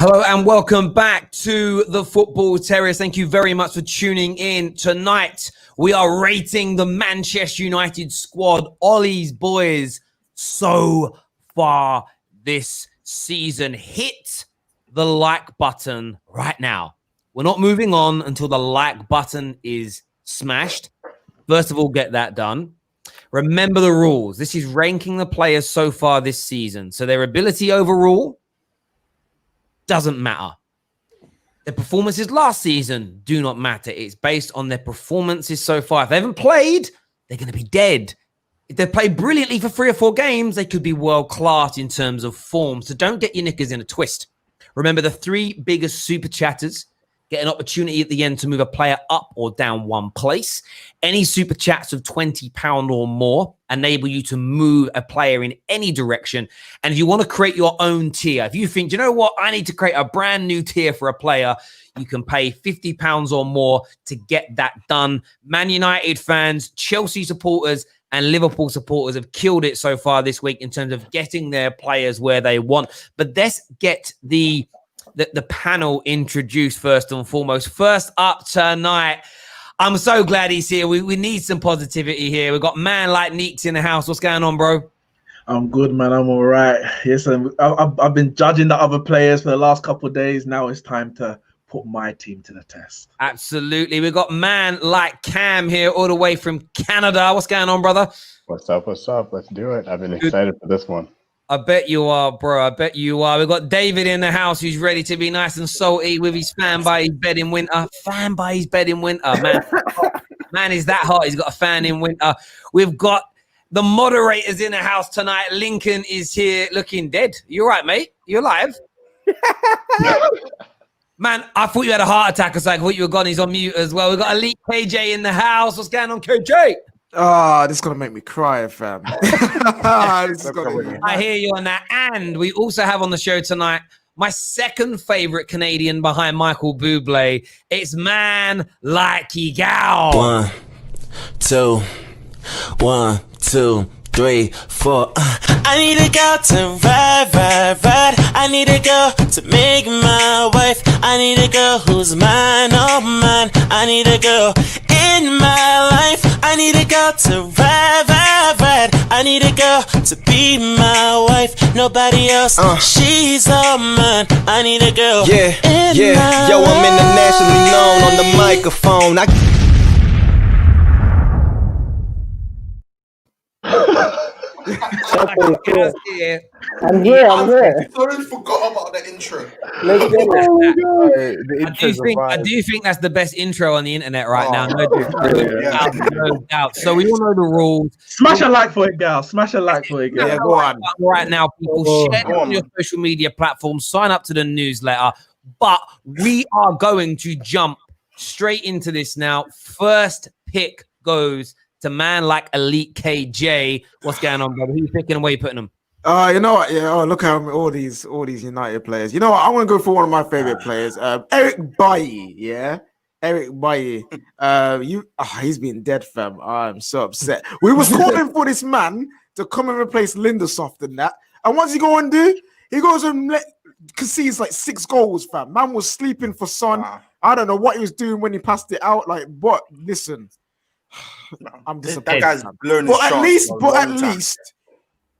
Hello and welcome back to the Football Terrace. Thank you very much for tuning in. Tonight, we are rating the Manchester United squad. Ollie's boys so far this season. Hit the like button right now. We're not moving on until the like button is smashed. First of all, get that done. Remember the rules. This is ranking the players so far this season. So their ability overall doesn't matter. Their performances last season do not matter. It's based on their performances so far. If they haven't played, they're going to be dead. If they play brilliantly for 3 or 4 games, they could be world-class in terms of form. So don't get your knickers in a twist. Remember, the 3 biggest super chatters get an opportunity at the end to move a player up or down 1 place. Any super chats of £20 or more enable you to move a player in any direction. And if you want to create your own tier, if you think, you know what, I need to create a brand new tier for a player, you can pay £50 or more to get that done. Man United fans, Chelsea supporters, and Liverpool supporters have killed it so far this week in terms of getting their players where they want. But let's get the panel introduced first and foremost. First up tonight, I'm so glad he's here. We need some positivity here. We've got man like Neeks in the house. What's going on, bro? I'm good, man. I'm all right. Yes, I've been judging the other players for the last couple of days. Now it's time to put my team to the test. Absolutely. We've got man like Cam here all the way from Canada. What's going on, brother? What's up? What's up? Let's do it. I've been excited for this one. I bet you are, bro. I bet you are. We've got David in the house who's ready to be nice and salty with his fan by his bed in winter. Fan by his bed in winter, man. Man is that hot. He's got a fan in winter. We've got the moderators in the house tonight. Lincoln is here looking dead. You all right, mate? You alive? Man, I thought you had a heart attack or something. I thought you were gone. He's on mute as well. We've got Elite KJ in the house. What's going on, KJ? This is going to make me cry, fam. I hear you on that. And we also have on the show tonight my second favorite Canadian behind Michael Bublé. It's man like Gal. 1, 2, 1, 2, 3, 4. I need a girl to ride. I need a girl to make my wife. I need a girl who's mine, oh mine. I need a girl in my life. I need a girl to ride. I need a girl to be my wife. Nobody else, she's all mine. I need a girl. Yeah. Yo, I'm internationally known on the microphone. I'm here. I totally forgot about the intro. I do think that's the best intro on the internet right now. No doubt. So we all know the rules. Smash a like for it, Gal. Smash a like for it, Gal. Yeah, go on. Right now, people, share it on your social media platforms. Sign up to the newsletter. But we are going to jump straight into this now. First pick goes to man like Elite KJ. What's going on, brother? Who you picking and where you putting them? You know what? Yeah, look at all these United players. You know what? I want to go for one of my favorite players, Eric Bailly. Yeah, Eric Bailly. He's been dead, fam. I'm so upset. We was calling for this man to come and replace Lindelof and that. And what's he going to do? He goes and concedes like 6 goals, fam. Man was sleeping for Son. I don't know what he was doing when he passed it out. Like, but listen. I'm disappointed. That guy's blown but at least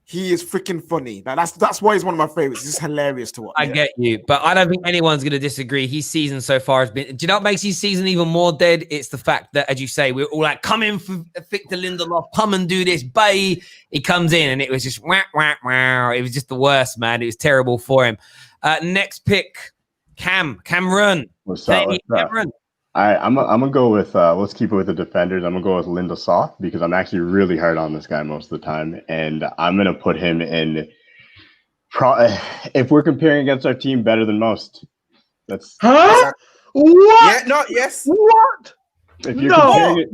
he is freaking funny. Now, that's why he's one of my favorites. It's just hilarious to watch. I get you, but I don't think anyone's going to disagree. His season so far has been. Do you know what makes his season even more dead? It's the fact that, as you say, we're all like, come in for Victor Lindelof, come and do this, Bay. He comes in, and it was just wah. It was just the worst, man. It was terrible for him. Next pick, Cameron. What's up? Cameron. I'm gonna go with let's keep it with the defenders. I'm gonna go with Lindelof because I'm actually really hard on this guy most of the time, and I'm gonna put him in. If we're comparing against our team, better than most. That's what? Yeah, no, yes. What? If you're comparing it,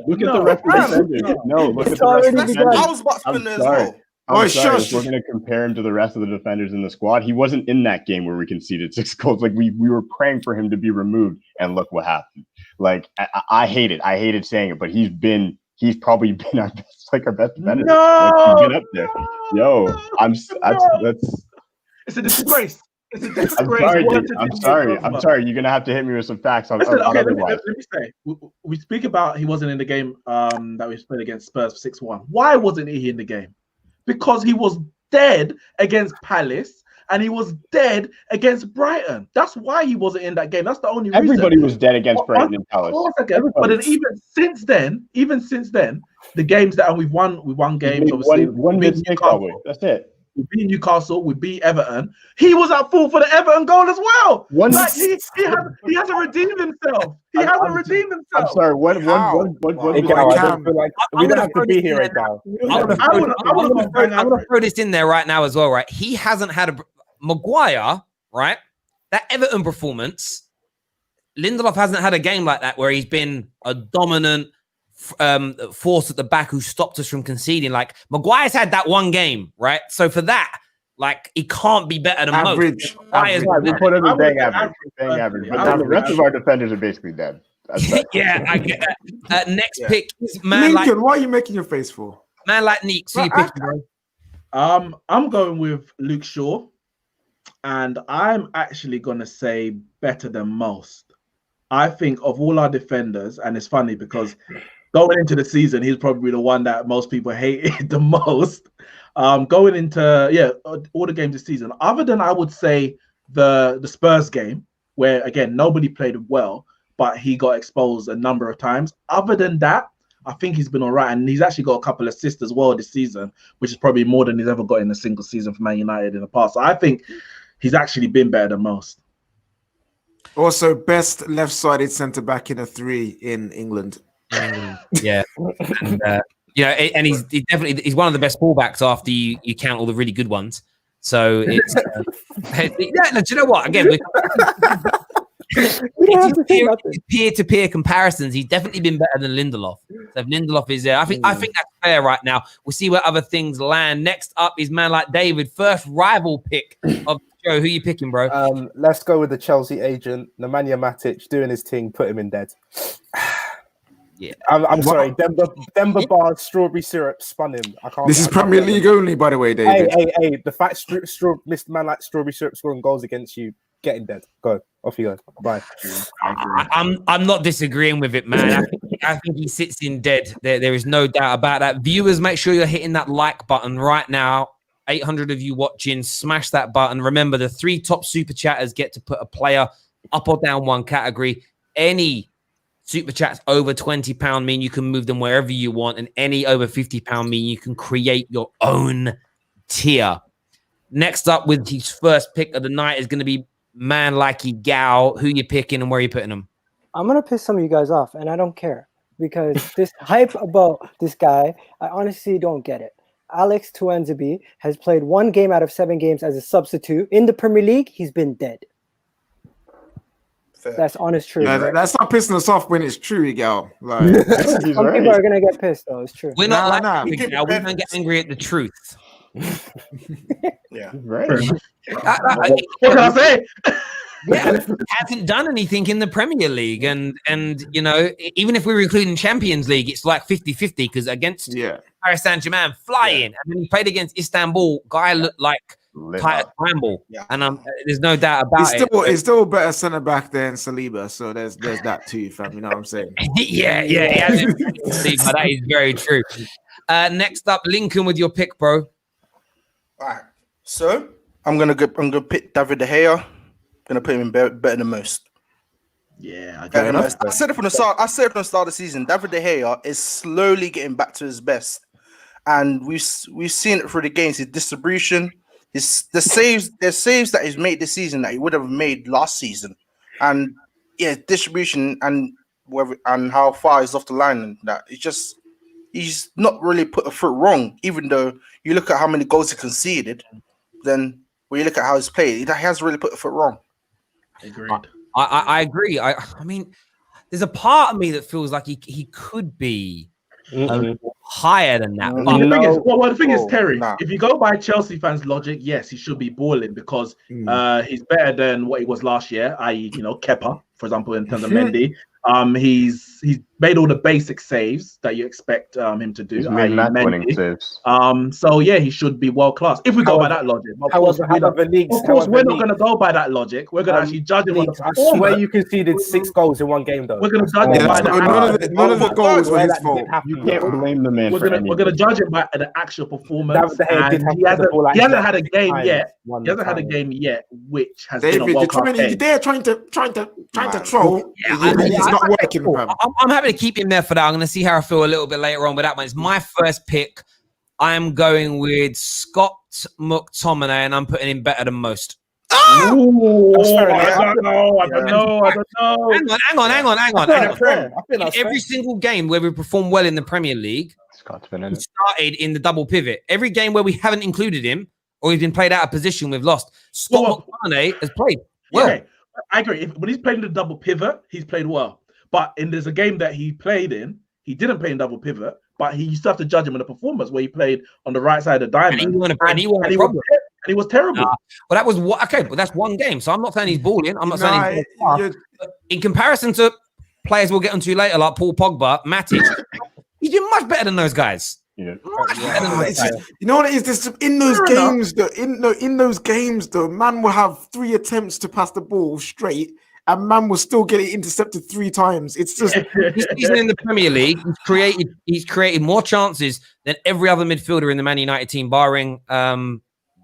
look at the rest of the defenders. Look at the rest of the defenders. I was about to spin as well. I'm sorry, if we're going to compare him to the rest of the defenders in the squad, he wasn't in that game where we conceded 6 goals. Like we were praying for him to be removed, and look what happened. Like I hate it. I hated saying it, but he's probably been our best defender. No, get up there, yo. It's a disgrace. It's a I'm disgrace. sorry, What dude. a I'm team sorry. Pogba. I'm sorry. You're gonna have to hit me with some facts on, Listen, on okay, otherwise. let me say, we speak about he wasn't in the game that we played against Spurs 6-1. Why wasn't he in the game? Because he was dead against Palace and he was dead against Brighton. That's why he wasn't in that game. That's the only reason. Everybody was dead against Brighton and Palace. But then even since then, the games that we've won games. Obviously, one we beat mistake Newcastle. probably. That's it. We beat Newcastle. We beat Everton. He was at fault for the Everton goal as well. He hasn't redeemed himself. He hasn't redeemed himself. I'm sorry. One. Hey, Gal, I don't feel like we don't have to be here right now. I'm gonna throw this in there right now as well, right? He hasn't had a Maguire, right? That Everton performance, Lindelof hasn't had a game like that where he's been a dominant force at the back who stopped us from conceding. Like Maguire's had that one game, right? So for that, like he can't be better than Average. most. We put him in bang average. But the rest of our defenders are basically dead. Yeah, I get that. Next pick is Lincoln, what are you making your face for? Man like Neek. So you pick, bro. I'm going with Luke Shaw, and I'm actually gonna say better than most. I think of all our defenders, and it's funny because going into the season, he's probably the one that most people hated the most. Going into all the games this season, other than I would say the Spurs game, where again nobody played well, but he got exposed a number of times. Other than that, I think he's been all right, and he's actually got a couple of assists as well this season, which is probably more than he's ever got in a single season for Man United in the past. So I think he's actually been better than most. Also, best left-sided centre back in a 3 in England. Yeah, and and he's definitely one of the best fullbacks after you count all the really good ones. So it's do you know what? Again, peer-to-peer comparisons, he's definitely been better than Lindelof. So if Lindelof is there, I think that's fair right now. We'll see where other things land. Next up is man like David, first rival pick of the show. Who are you picking, bro? Let's go with the Chelsea agent, Nemanja Matic, doing his thing, put him in dead. Yeah, I'm sorry. Denver Bar's strawberry syrup spun him. This is Premier League only, by the way, David. Hey! The fact Mr. Man like strawberry syrup scoring goals against you, getting dead. Go off you go. Bye. I'm not disagreeing with it, man. I think he sits in dead. There is no doubt about that. Viewers, make sure you're hitting that like button right now. 800 of you watching, smash that button. Remember, the 3 top super chatters get to put a player up or down one category. Any super chats over £20 mean you can move them wherever you want, and any over £50 mean you can create your own tier. Next up with his first pick of the night is going to be man likey Gal. Who you picking and where you putting him? I'm gonna piss some of you guys off, and I don't care because this hype about this guy, I honestly don't get it. Alex Tuanzebe has played 1 game out of 7 games as a substitute in the Premier League. He's been dead. That's honest truth. No, that's not pissing us off when it's true, Gal. Like, some people are gonna get pissed though. It's true. We're not we don't get angry at the truth. Yeah, right. What can I say? Yeah, hasn't done anything in the Premier League, and you know, even if we were including Champions League, it's like 50-50 because against Paris Saint-Germain flying, and then he played against Istanbul, guy looked like Titus Bramble, and there's no doubt about it. He's still a better centre back than Saliba, so there's that too, fam. You know what I'm saying? yeah, but that is very true. Next up, Lincoln with your pick, bro. All right, so I'm gonna pick David De Gea. Gonna put him in better than most. Yeah, I said it from the start. I said it from the start of the season. David De Gea is slowly getting back to his best, and we've seen it through the games. His distribution, the saves that he's made this season that he would have made last season, and distribution and how far he's off the line, and that he's not really put a foot wrong. Even though you look at how many goals he conceded, then when you look at how he's played, he hasn't really put a foot wrong. Agreed. I agree. I mean, there's a part of me that feels like he could be higher than that. But the thing is, Terry, if you go by Chelsea fans' logic, yes, he should be balling because he's better than what he was last year, i.e., Kepa, for example, in terms of Mendy. He's made all the basic saves that you expect him to do. He's made match-winning saves. So yeah, he should be world class if we go by that logic. Of course, we're not going to go by that logic. We're going to actually judge him on the performance. I swear you conceded 6 goals in one game, though. We're going to judge him by none of the goals were his fault. You can't blame the man. We're going to judge him by the actual performance. He hasn't had a game yet. He hasn't had a game yet, which has been a world class game. They're trying to troll. It's not working. I'm happy to keep him there for that. I'm going to see how I feel a little bit later on with that one. It's my first pick. I'm going with Scott McTominay, and I'm putting him better than most. I don't know. Hang on. In every single game where we perform well in the Premier League, he started in the double pivot. Every game where we haven't included him or he's been played out of position, we've lost. Scott McTominay has played well. Okay. I agree. When he's playing the double pivot, he's played well. But there's a game that he played in, he didn't play in double pivot, but you still have to judge him in the performance where he played on the right side of the diamond. And he was terrible. Well, that was but that's one game. So I'm not saying he's balling. I'm not saying he's in comparison to players we'll get onto later, like Paul Pogba, Matic, he's doing much better than those guys. Yeah. You know what it is? This in those games, in those games, though, man will have 3 attempts to pass the ball straight, and man will still get it intercepted 3 times. It's just this season in the Premier League, he's created more chances than every other midfielder in the Man United team, barring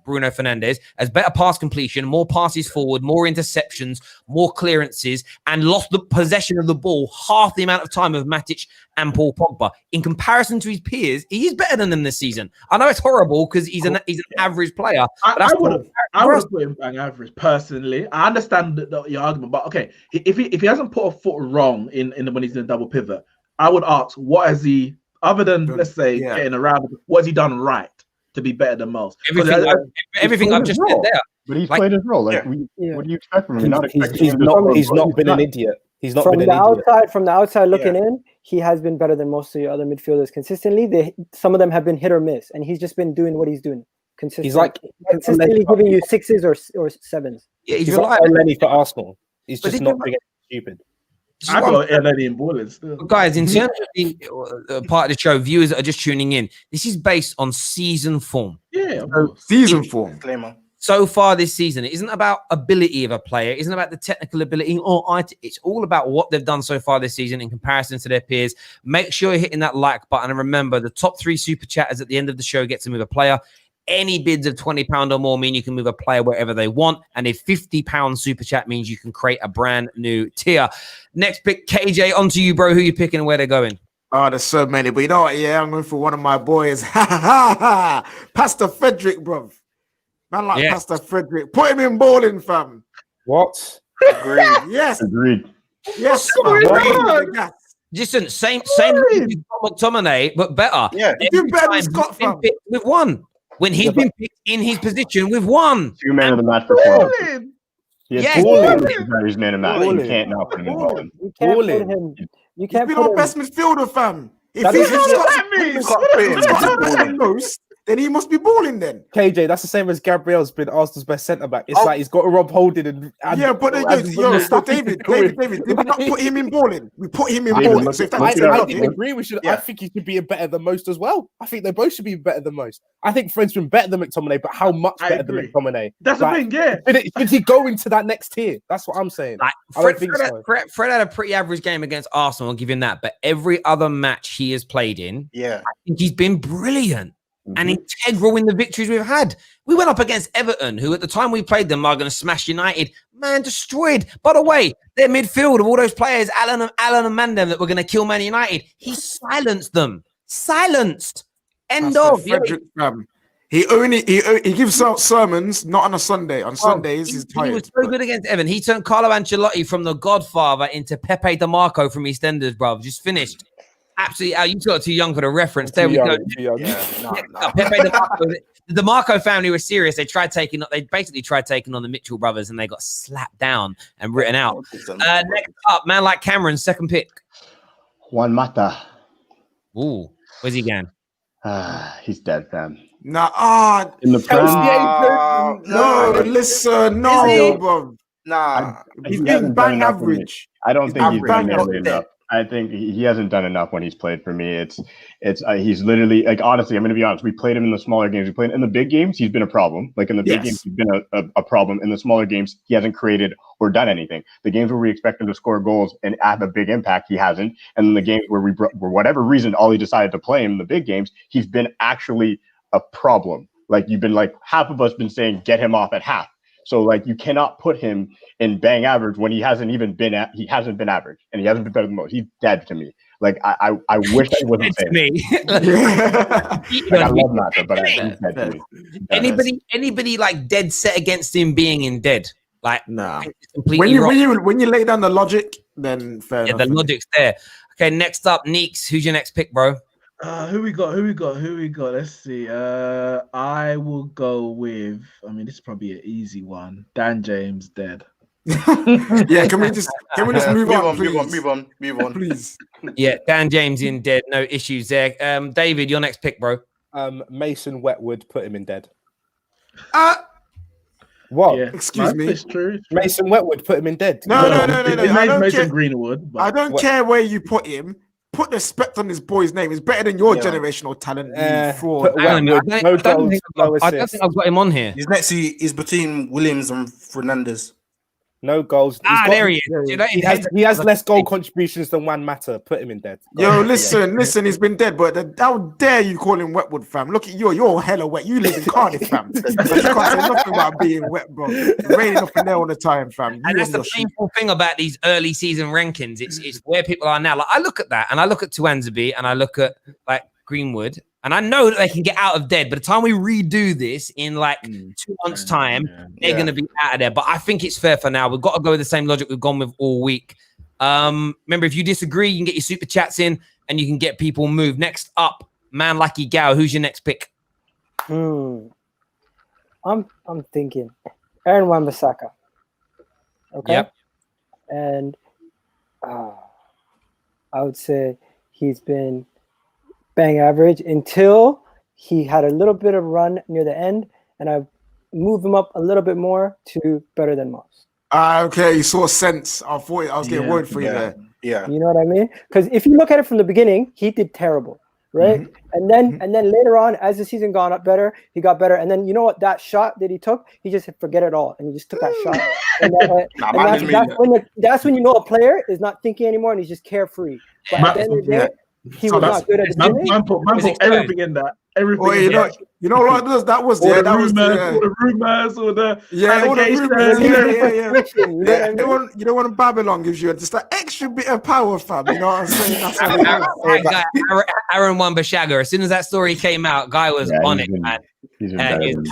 Bruno Fernandes, has better pass completion, more passes forward, more interceptions, more clearances, and lost the possession of the ball half the amount of time of Matic and Paul Pogba. In comparison to his peers, he is better than them this season. I know it's horrible because he's an average player. I would put him bang average personally. I understand your argument, but okay, if he hasn't put a foot wrong in when he's in a double pivot, I would ask, what has he, other than let's say getting around, what has he done right to be better than most? Everything I've just said there. But he's played his role. What do you expect from him? He's not been an idiot. He's not from been the an idiot. From the outside looking in, he has been better than most of the other midfielders consistently. Some of them have been hit or miss, and he's just been doing what he's doing consistently. He's like consistently giving you 6s or 7s. Yeah, he's like Lenny for Arsenal. He's just not being stupid. I got Lenny in balling still. Guys, in terms of the part of the show, viewers that are just tuning in, this is based on season form. Yeah, season form. So far this season, it isn't about ability of a player. It isn't about the technical ability. It's all about what they've done so far this season in comparison to their peers. Make sure you're hitting that like button. And remember, the top 3 super chatters at the end of the show get to move a player. Any bids of £20 or more mean you can move a player wherever they want. And a £50 super chat means you can create a brand new tier. Next pick, KJ, onto you, bro. Who you picking and where they're going? Oh, there's so many. But you know what? Yeah, I'm going for one of my boys. Pastor Frederick, bruv. Man like Pastor Frederick. Put him in bowling, fam. What? Agreed. Yes. Agreed. Yes. Listen, same McTominay, but better. Yeah, he's been better than Scott, fam. We've won. When he's been picked in his position, we've won. 2 man of the match performance. He's man of the match. You can't now put him in bowling. You can't put him. You can't put him best midfielder, fam. If Scott's most, then he must be balling then. KJ, that's the same as Gabriel's been Arsenal's best centre back. It's like he's got to Rob Holding and David, did we not put him in balling? We put him in balling. So I didn't agree. I think he should be better than most as well. I think they both should be better than most. I think Fred's been better than McTominay, but how much better than McTominay? That's the thing, yeah. Should he go into that next tier? That's what I'm saying. Fred had a pretty average game against Arsenal, I'll give him that. But every other match he has played in, I think he's been brilliant. And integral in the victories we've had. We went up against Everton, who at the time we played them are going to smash United. Man, destroyed. By the way, their midfield of all those players, Alan and Mandem, that were going to kill Man United, he silenced them. Silenced. End of. Frederick, he gives out sermons, not on a Sunday. On Sundays, he's tired. He was so good against Everton. He turned Carlo Ancelotti from the Godfather into Pepe DeMarco from EastEnders, bro. Just finished. Absolutely, you got too young for the reference. There we go. Pepe the DeMarco family were serious. They basically tried taking on the Mitchell brothers, and they got slapped down and written out. Next up, man like Cameron, second pick. Juan Mata. Ooh, where's he going? He's dead, fam. Nah, in the Prem. No, listen, no, bro. Nah, He's He been hasn't done bang enough for me. average. I don't think he's done average. nearly enough. I think he hasn't done enough when he's played for me. He's literally like, honestly, I'm going to be honest. We played him in the smaller games. We played in the big games. He's been a problem. Like in the big games, he's been a problem. In the smaller games, he hasn't created or done anything. The games where we expect him to score goals and have a big impact, he hasn't. And in the games where for whatever reason, Ollie decided to play him in the big games, he's been actually a problem. Like you've been like half of us been saying, get him off at half. So like you cannot put him in bang average when he hasn't been average and he hasn't been better than most. He's dead to me. Like I wish I wasn't saying me. like, I love Mata, but he's dead to me. Anybody like dead set against him being in dead? Like nah. When you lay down the logic, then fair enough. The logic's there. Okay, next up, Neeks. Who's your next pick, bro? Who we got? Let's see. I will go with. I mean, this is probably an easy one. Dan James dead. Yeah, can we just move on, please? Move on. Please. Yeah, Dan James in dead. No issues there. David, your next pick, bro. Mason Wetwood, put him in dead. What? Yeah, excuse me. It's true. Mason Wetwood, put him in dead. No. I don't Mason Greenwood. I don't care where you put him. Put respect on this boy's name. He's better than your generational talent. I don't think I've got him on here. He's next. He's between Williams and Fernandez. No goals. There he is. He has less goal contributions than Juan Mata. Put him in dead. Yo, listen. He's been dead, but how dare you call him Wetwood, fam? Look at you. You're hella wet. You live in Cardiff, fam. You can't say nothing about being wet, bro. It's raining up in there all the time, fam. And that's the painful thing about these early season rankings. It's where people are now. Like I look at that, and I look at Tuanzebe, and I look at like Greenwood, and I know that they can get out of dead. By the time we redo this in like 2 months' time, they're going to be out of there. But I think it's fair for now. We've got to go with the same logic we've gone with all week. Remember, if you disagree, you can get your super chats in and you can get people moved. Next up, Man Lucky Gal. Who's your next pick? I'm thinking Aaron Wan-Bissaka. Okay. Yep. And I would say he's been bang average until he had a little bit of run near the end, and I moved him up a little bit more to better than most. Okay, you saw sense. I thought I was getting worried for you there. Yeah, you know what I mean? Because if you look at it from the beginning, he did terrible, right? Mm-hmm. And then later on, as the season got up better, he got better. And then you know what? That shot that he took, he just said, forget it all, and he just took that shot. And that's when you know a player is not thinking anymore and he's just carefree. But at the end of the day, he was not good at the beginning. Man put everything in that. Everything. Well, you know what that was? All Yeah, the that was the rumors, or the all the rumors. Yeah. You know when Babylon gives you just that extra bit of power, fam. You know what I'm saying? That's what it is. Aaron Wan-Bissaka. As soon as that story came out, guy was on it, man. He's been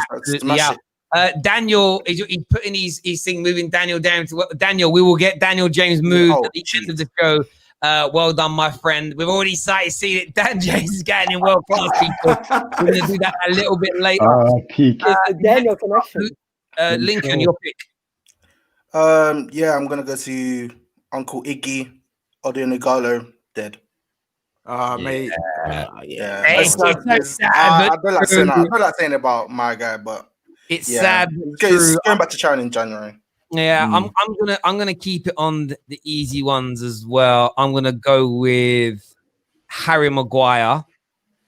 Daniel, he's putting his thing, moving Daniel down to Daniel. We will get Daniel James moved at the end of the show. Well done, my friend. We've already started seeing it. Dan James is getting in world class people. We're going to do that a little bit later. Peak. Daniel connection. Lincoln, your pick. Yeah, I'm going to go to Uncle Iggy Odion dead. Mate. Yeah. It's so sad. I don't like saying about my guy, but it's sad. It's going back to China in January. Yeah, I'm gonna keep it on the easy ones as well. I'm gonna go with Harry Maguire.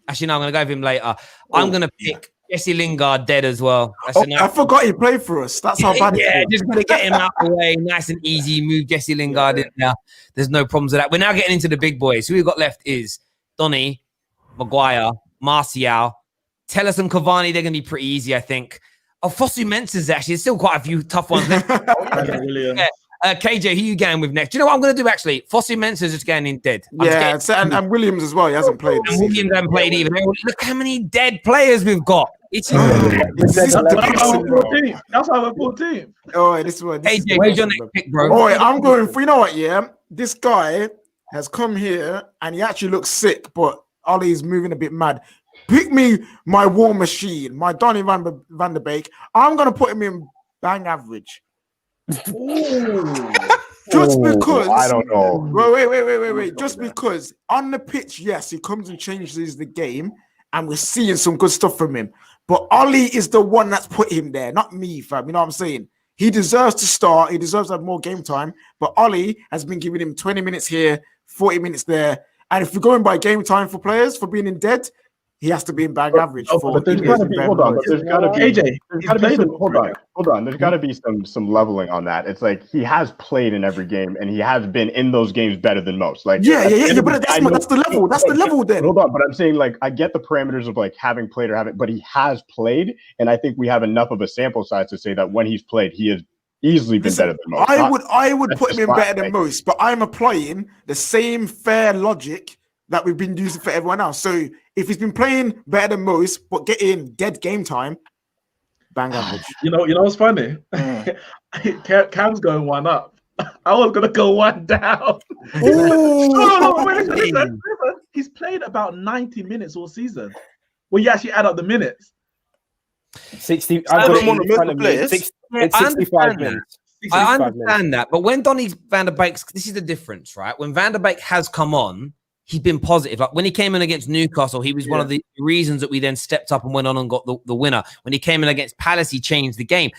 Actually, no, I'm gonna go with him later. I'm gonna pick Jesse Lingard dead as well. I forgot he played for us. That's how bad. Yeah, just gonna get him out of the way, nice and easy. Move Jesse Lingard in there. There's no problems with that. We're now getting into the big boys. Who we've got left is Donny, Maguire, Martial, Telles and Cavani. They're gonna be pretty easy, I think. Oh, Fosu Mensah's actually. There's still quite a few tough ones left. KJ, who you going with next? Do you know what I'm going to do, actually? Fosu Mensah's just going in dead. And Williams as well. He hasn't played. And Williams hasn't played either. Look how many dead players we've got. That's our 14. Oh, this one. KJ, who's your next pick, bro? Oh, I'm going for, you know what, yeah? This guy has come here and he actually looks sick, but Ollie's moving a bit mad. Pick me my war machine, my Donny van der Beek. I'm going to put him in bang average. Just because. I don't know. Wait. Just because on the pitch, yes, he comes and changes the game and we're seeing some good stuff from him. But Ollie is the one that's put him there, not me, fam. You know what I'm saying? He deserves to start. He deserves to have more game time. But Ollie has been giving him 20 minutes here, 40 minutes there. And if we're going by game time for players for being in dead, he has to be in bang average. But there's got to be hold on. There's got to be AJ. Hold on. There's got to be some leveling on that. It's like he has played in every game, and he has been in those games better than most. Like yeah. But that's the level. That's the level. Then hold on. But I'm saying like I get the parameters of like having played or haven't, but he has played, and I think we have enough of a sample size to say that when he's played, he has easily been better than most. I would put him in better than most, but I'm applying the same fair logic that we've been using for everyone else. So if he's been playing better than most, but getting dead game time, bang average. You know what's funny? Cam's going one up. I was gonna go one down. No, listen. He's played about 90 minutes all season. When you actually add up the minutes. 60. I've got him on the most players. It's 65 minutes. I understand that, but when Donny van der Beek, this is the difference, right? When Van der Beek has come on, he's been positive. Like when he came in against Newcastle, he was one of the reasons that we then stepped up and went on and got the winner. When he came in against Palace, he changed the game.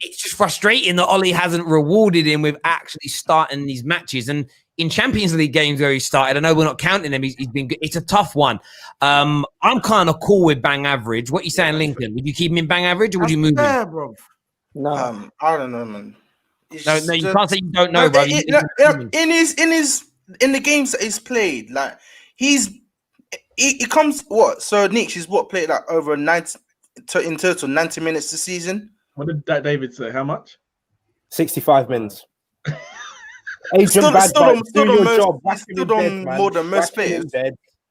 It's just frustrating that Ollie hasn't rewarded him with actually starting these matches. And in Champions League games where he started, I know we're not counting him. He's been good. It's a tough one. I'm kind of cool with bang average. What are you saying, Lincoln? Would you keep him in bang average or would you move him? Bro. No, I don't know, man. No, you can't say you don't know, bro. In the games that he's played, like he comes what? So Nick, he's played like over 90 in total 90 minutes this season. What did that David say? How much? 65 minutes. Adrian Badbutt, do your job. He's still done more than most players.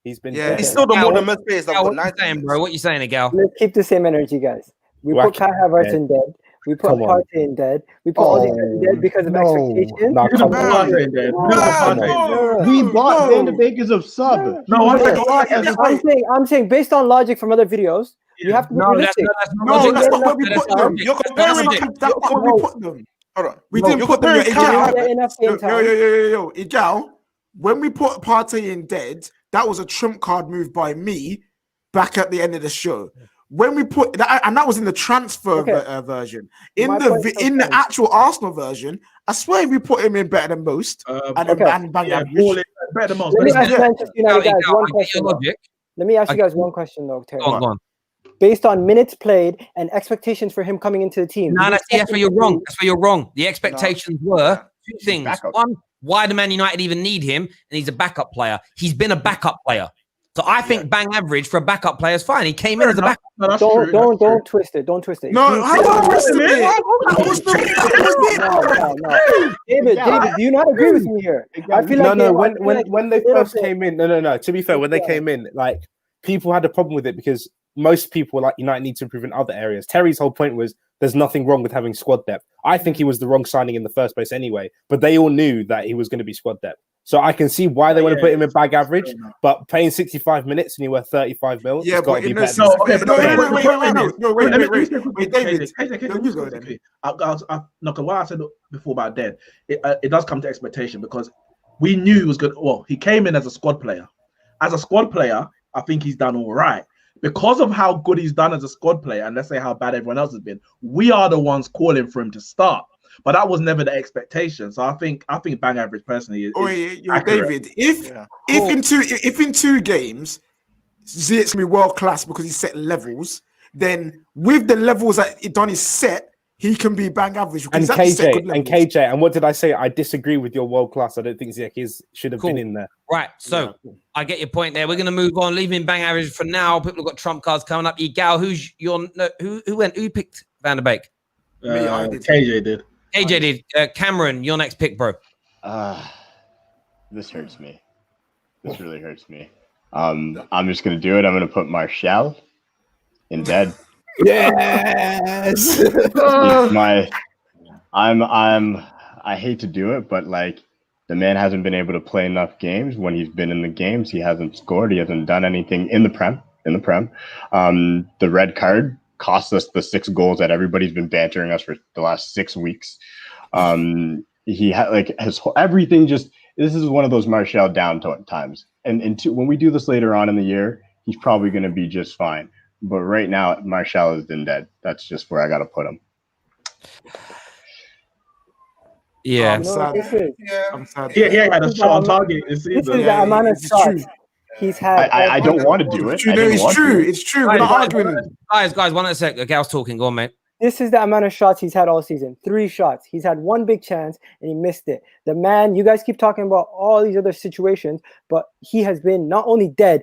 He's been He's still done more than most players. What you saying, bro? What you saying, Gal? let's keep the same energy, guys. We put Kai Havertz in dead. We put Partey in dead. We put all these in dead because of expectations. No, come on. We bought Van de Beek as a sub. I'm saying based on logic from other videos, you have to be realistic. That's not where we put them. You're comparing it. That's not where we put them. Hold on. We didn't put them in enough game time. Yo, Igal, when we put Partey in dead, that was a trump card move by me back at the end of the show. When we put that, and that was in the transfer version. In the actual Arsenal version, I swear we put him in better than most. Better than most. Let me ask you guys one question, though, Terry. Go on. Based on minutes played and expectations for him coming into the team. No, that's where you're wrong. That's where you're wrong. The expectations were two things. One, why do Man United even need him? And he's a backup player. He's been a backup player. So I think bang average for a backup player is fine. He came in as a backup. No, don't twist it. Don't twist it. No, I don't twist it. David, do you not agree with me here? I feel like when they first came in, no. To be fair, when they came in, like people had a problem with it because most people like United need to improve in other areas. Terry's whole point was there's nothing wrong with having squad depth. I think he was the wrong signing in the first place anyway, but they all knew that he was going to be squad depth. So I can see why they want to put him in bag average, but paying 65 minutes and you were 35 mil. Yeah, but wait, David. What I said before about dead, it does come to expectation because we knew he was good. Well, he came in as a squad player. As a squad player, I think he's done all right. Because of how good he's done as a squad player, and let's say how bad everyone else has been, we are the ones calling for him to start. But that was never the expectation. So I think bang average personally is David, if in two games Ziyech's gonna be world class because he's set levels, then with the levels that Donny set, he can be bang average. And KJ, and what did I say? I disagree with your world class. I don't think Ziyech should have been in there. Right. So I get your point there. We're gonna move on, leaving bang average for now. People have got trump cards coming up. Egal, who picked Van der Beek? KJ did. AJ did. Cameron, your next pick, bro. This hurts me. This really hurts me. I'm just gonna do it. I'm gonna put Martial in dead. Yes. I hate to do it, but like the man hasn't been able to play enough games. When he's been in the games, he hasn't scored. He hasn't done anything in the Prem. The red card cost us the 6 goals that everybody's been bantering us for the last 6 weeks. He had his everything just. This is one of those Martial down times. And when we do this later on in the year, he's probably going to be just fine. But right now, Martial is in dead. That's just where I got to put him. Yeah. I'm sad. I'm sad. He ain't had a shot on target this This season. is the amount of it's shots true. he's had. I don't want to do it. I didn't want to. It's true. We're not arguing. Guys, 1 sec. Okay, I was talking. Go on, mate. This is the amount of shots he's had all season. 3 shots. He's had one big chance and he missed it. The man, you guys keep talking about all these other situations, but he has been not only dead,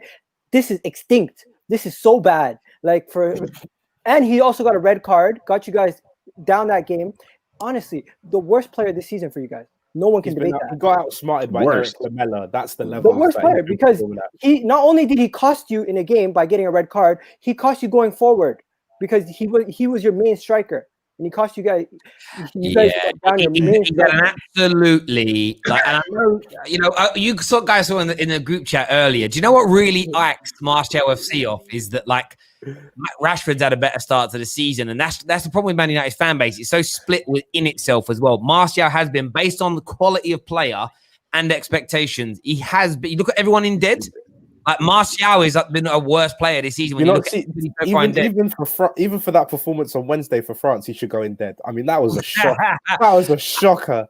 this is extinct. This is so bad. And he also got a red card, got you guys down that game. Honestly, the worst player this season for you guys. No one can debate that. He got outsmarted by Eric Lamela. That's the level. The worst player, because he not only did he cost you in a game by getting a red card, he cost you going forward. Because he was your main striker, and he cost you guys. Absolutely. And I know, you guys saw in the group chat earlier. Do you know what really ikes Martial FC off is that Rashford's had a better start to the season, and that's the problem with Man United's fan base. It's so split within itself as well. Martial has been based on the quality of player and expectations. He has been. You look at everyone in dead. Martial has been a worse player this season. When even for that performance on Wednesday for France, he should go in dead. I mean, that was a shock. That was a shocker.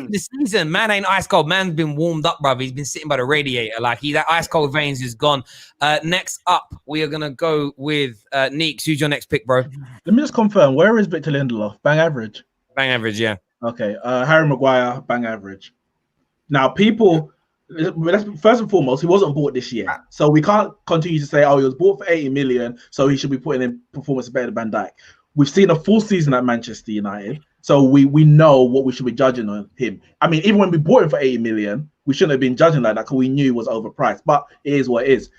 This season, man ain't ice cold. Man's been warmed up, brother. He's been sitting by the radiator. That ice cold veins is gone. Next up, we are gonna go with Neeks. Who's your next pick, bro? Let me just confirm. Where is Victor Lindelof? Bang average. Bang average, yeah. Okay. Harry Maguire, bang average. Now, people. First and foremost, he wasn't bought this year, so we can't continue to say, "Oh, he was bought for 80 million, so he should be putting in performance better than Van Dijk." We've seen a full season at Manchester United, so we know what we should be judging on him. I mean, even when we bought him for 80 million, we shouldn't have been judging like that because we knew he was overpriced. But it is what it is.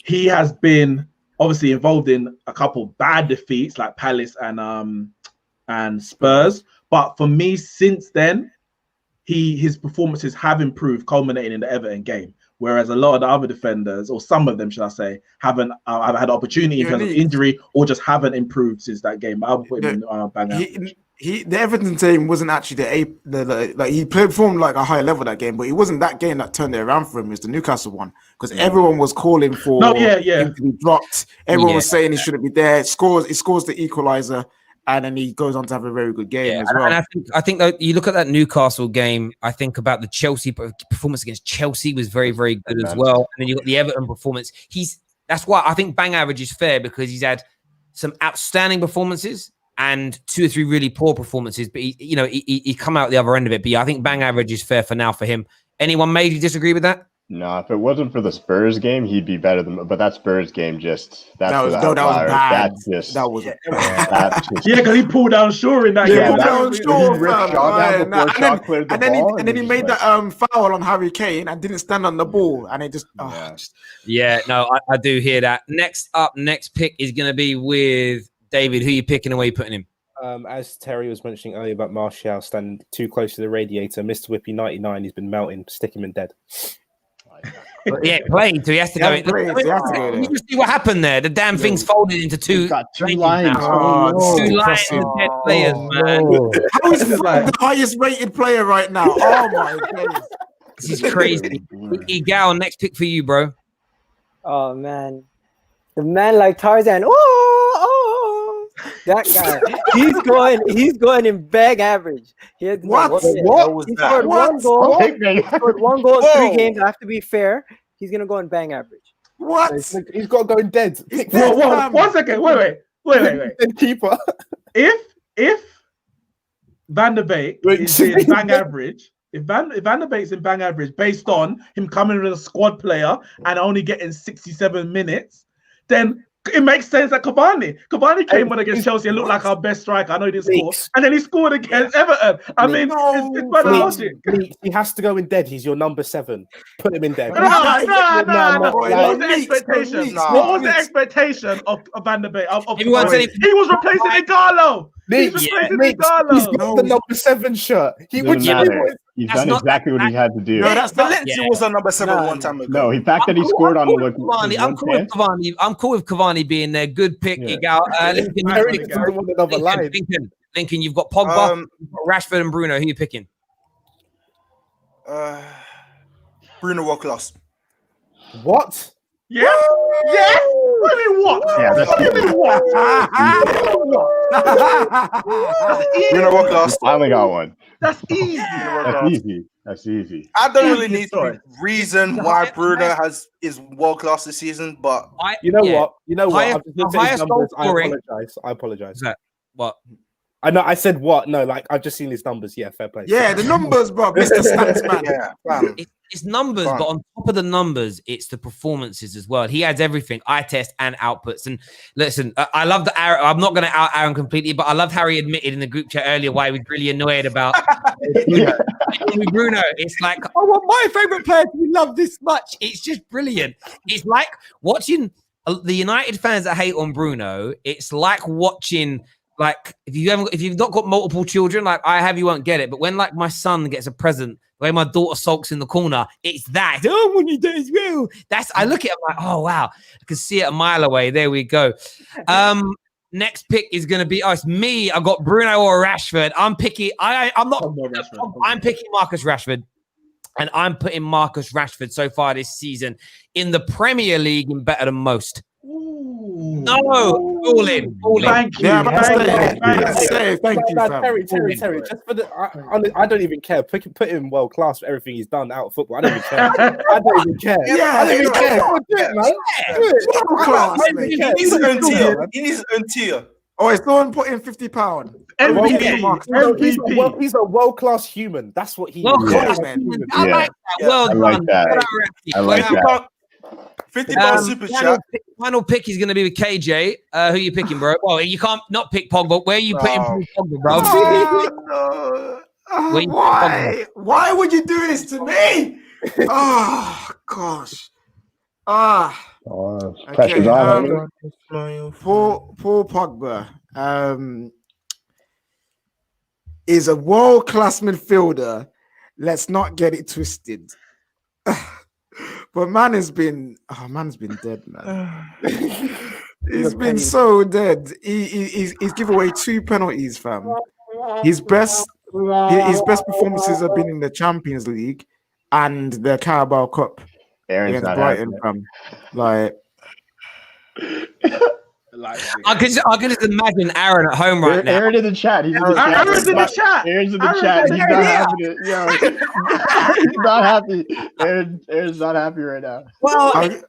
He has been obviously involved in a couple bad defeats like Palace and Spurs, but for me, since then, his performances have improved, culminating in the Everton game. Whereas a lot of the other defenders, or some of them, should I say, haven't either had opportunity in terms of injury or just haven't improved since that game. I'll put him in bang average. The Everton team wasn't actually he performed like a high level that game, but it wasn't that game that turned it around for him. It was the Newcastle one because everyone was calling for him to be dropped. Everyone was saying he shouldn't be there. He scores the equalizer. And then he goes on to have a very good game as well. And I think that you look at that Newcastle game, I think about the Chelsea performance against Chelsea was very, very good as well. And then you got the Everton performance. That's why I think bang average is fair because he's had some outstanding performances and 2 or 3 really poor performances. But he come out the other end of it. But yeah, I think bang average is fair for now for him. Anyone maybe disagree with that? No, if it wasn't for the Spurs game, he'd be better than. But that Spurs game that was bad. Because he pulled down Shaw in that game. And then he made that foul on Harry Kane and didn't stand on the ball, and it just. I do hear that. Next pick is going to be with David. Who are you picking and where you putting him? As Terry was mentioning earlier about Martial standing too close to the radiator, Mr. Whippy 99, he's been melting. Stick him in dead. Playing, so he has to go. You just see what happened there. The damn thing's folded into 2 lines. 2 lines of dead players, man. How is he the highest rated player right now? Oh my goodness. This is crazy. Egal, next pick for you, bro. Oh man. The man like Tarzan. That guy. He's going in bang average. He scored one goal. He scored 1 goal in 3 games. I have to be fair. He's gonna go in bang average. What? He's got to go in dead. 1 second. Wait. Keeper. If Van der Beek is in bang average, if Van der Beek's in bang average based on him coming in as a squad player and only getting 67 minutes, then it makes sense that Cavani came on against Chelsea and looked like our best striker. I know he didn't score. And then he scored against Everton. I mean, it's by the logic. He has to go in dead. He's your number 7. Put him in dead. No. What was the expectation of Van der Beek? He was replacing Igalo. He's got the number 7 shirt. He's done exactly what he had to do. No, Valencia was on number 7 one time ago. No, the fact that he scored on Cavani. I'm cool with Cavani being there. Good pick, Egal. Lincoln, you've got Pogba, you've got Rashford, and Bruno. Who are you picking? Bruno world class. What? Yeah. What? Yeah, that's Bruno world class. finally got one. That's easy. That's easy. That's easy. I don't really Easy need to choice. reason why Bruno is world class this season, but You know what? Highest- I've just looked the at his highest numbers. goal scoring- I apologize. Is that what? I know. I said what? No, like I've just seen his numbers. Yeah, fair play. Yeah, the numbers, bro. Mr. Stats man. yeah, fam. It's numbers, Fine. but on top of the numbers, it's the performances as well. He adds everything, eye test and outputs. And listen, I love the Aaron. I'm not going to out Aaron completely, but I loved how he admitted in the group chat earlier why he was really annoyed about Bruno. It's like, I want my favorite player to be loved this much. It's just brilliant. It's like watching the United fans that hate on Bruno. It's like watching. Like if you've not got multiple children, like I have, you won't get it. But when like my son gets a present, the way my daughter sulks in the corner, it's that. Oh, when you do as well. That's I look at it I'm like, oh wow, I can see it a mile away. There we go. Next pick is gonna be it's me. I got Bruno or Rashford. I'm picking. I'm not. I'm picking Marcus Rashford. And I'm putting Marcus Rashford so far this season in the Premier League in better than most. No, all in. Thank you. Yeah, Thank you, fam. Terry. Just for the, I don't even care. Put him world class for everything he's done out of football. I don't even care. I don't even care. Yeah, I don't even care. Do it, man. Do it. He needs his own tier. He needs his own tier. Oh, it's someone put in £50. MVP. He's a world class human. That's what he is. I like that. Well I like done. that. I like that. £50 super chat. Final pick is going to be with KJ. Who are you picking, bro? Well, you can't not pick Pogba. Where are you putting Pogba, bro? Why? Why would you do this to me? Oh gosh. Pressure's on. Paul Pogba is a world-class midfielder. Let's not get it twisted. But man's been dead, man. He's been so dead. He's given away 2 penalties, fam. His best performances have been in the Champions League and the Carabao Cup against Brighton, fam. Like I can just imagine Aaron at home right now. Aaron in the chat. He's in the chat. Aaron's in the chat. Aaron's in the chat. He's not having it. Yo, he's not happy. Aaron's not happy right now. Well, I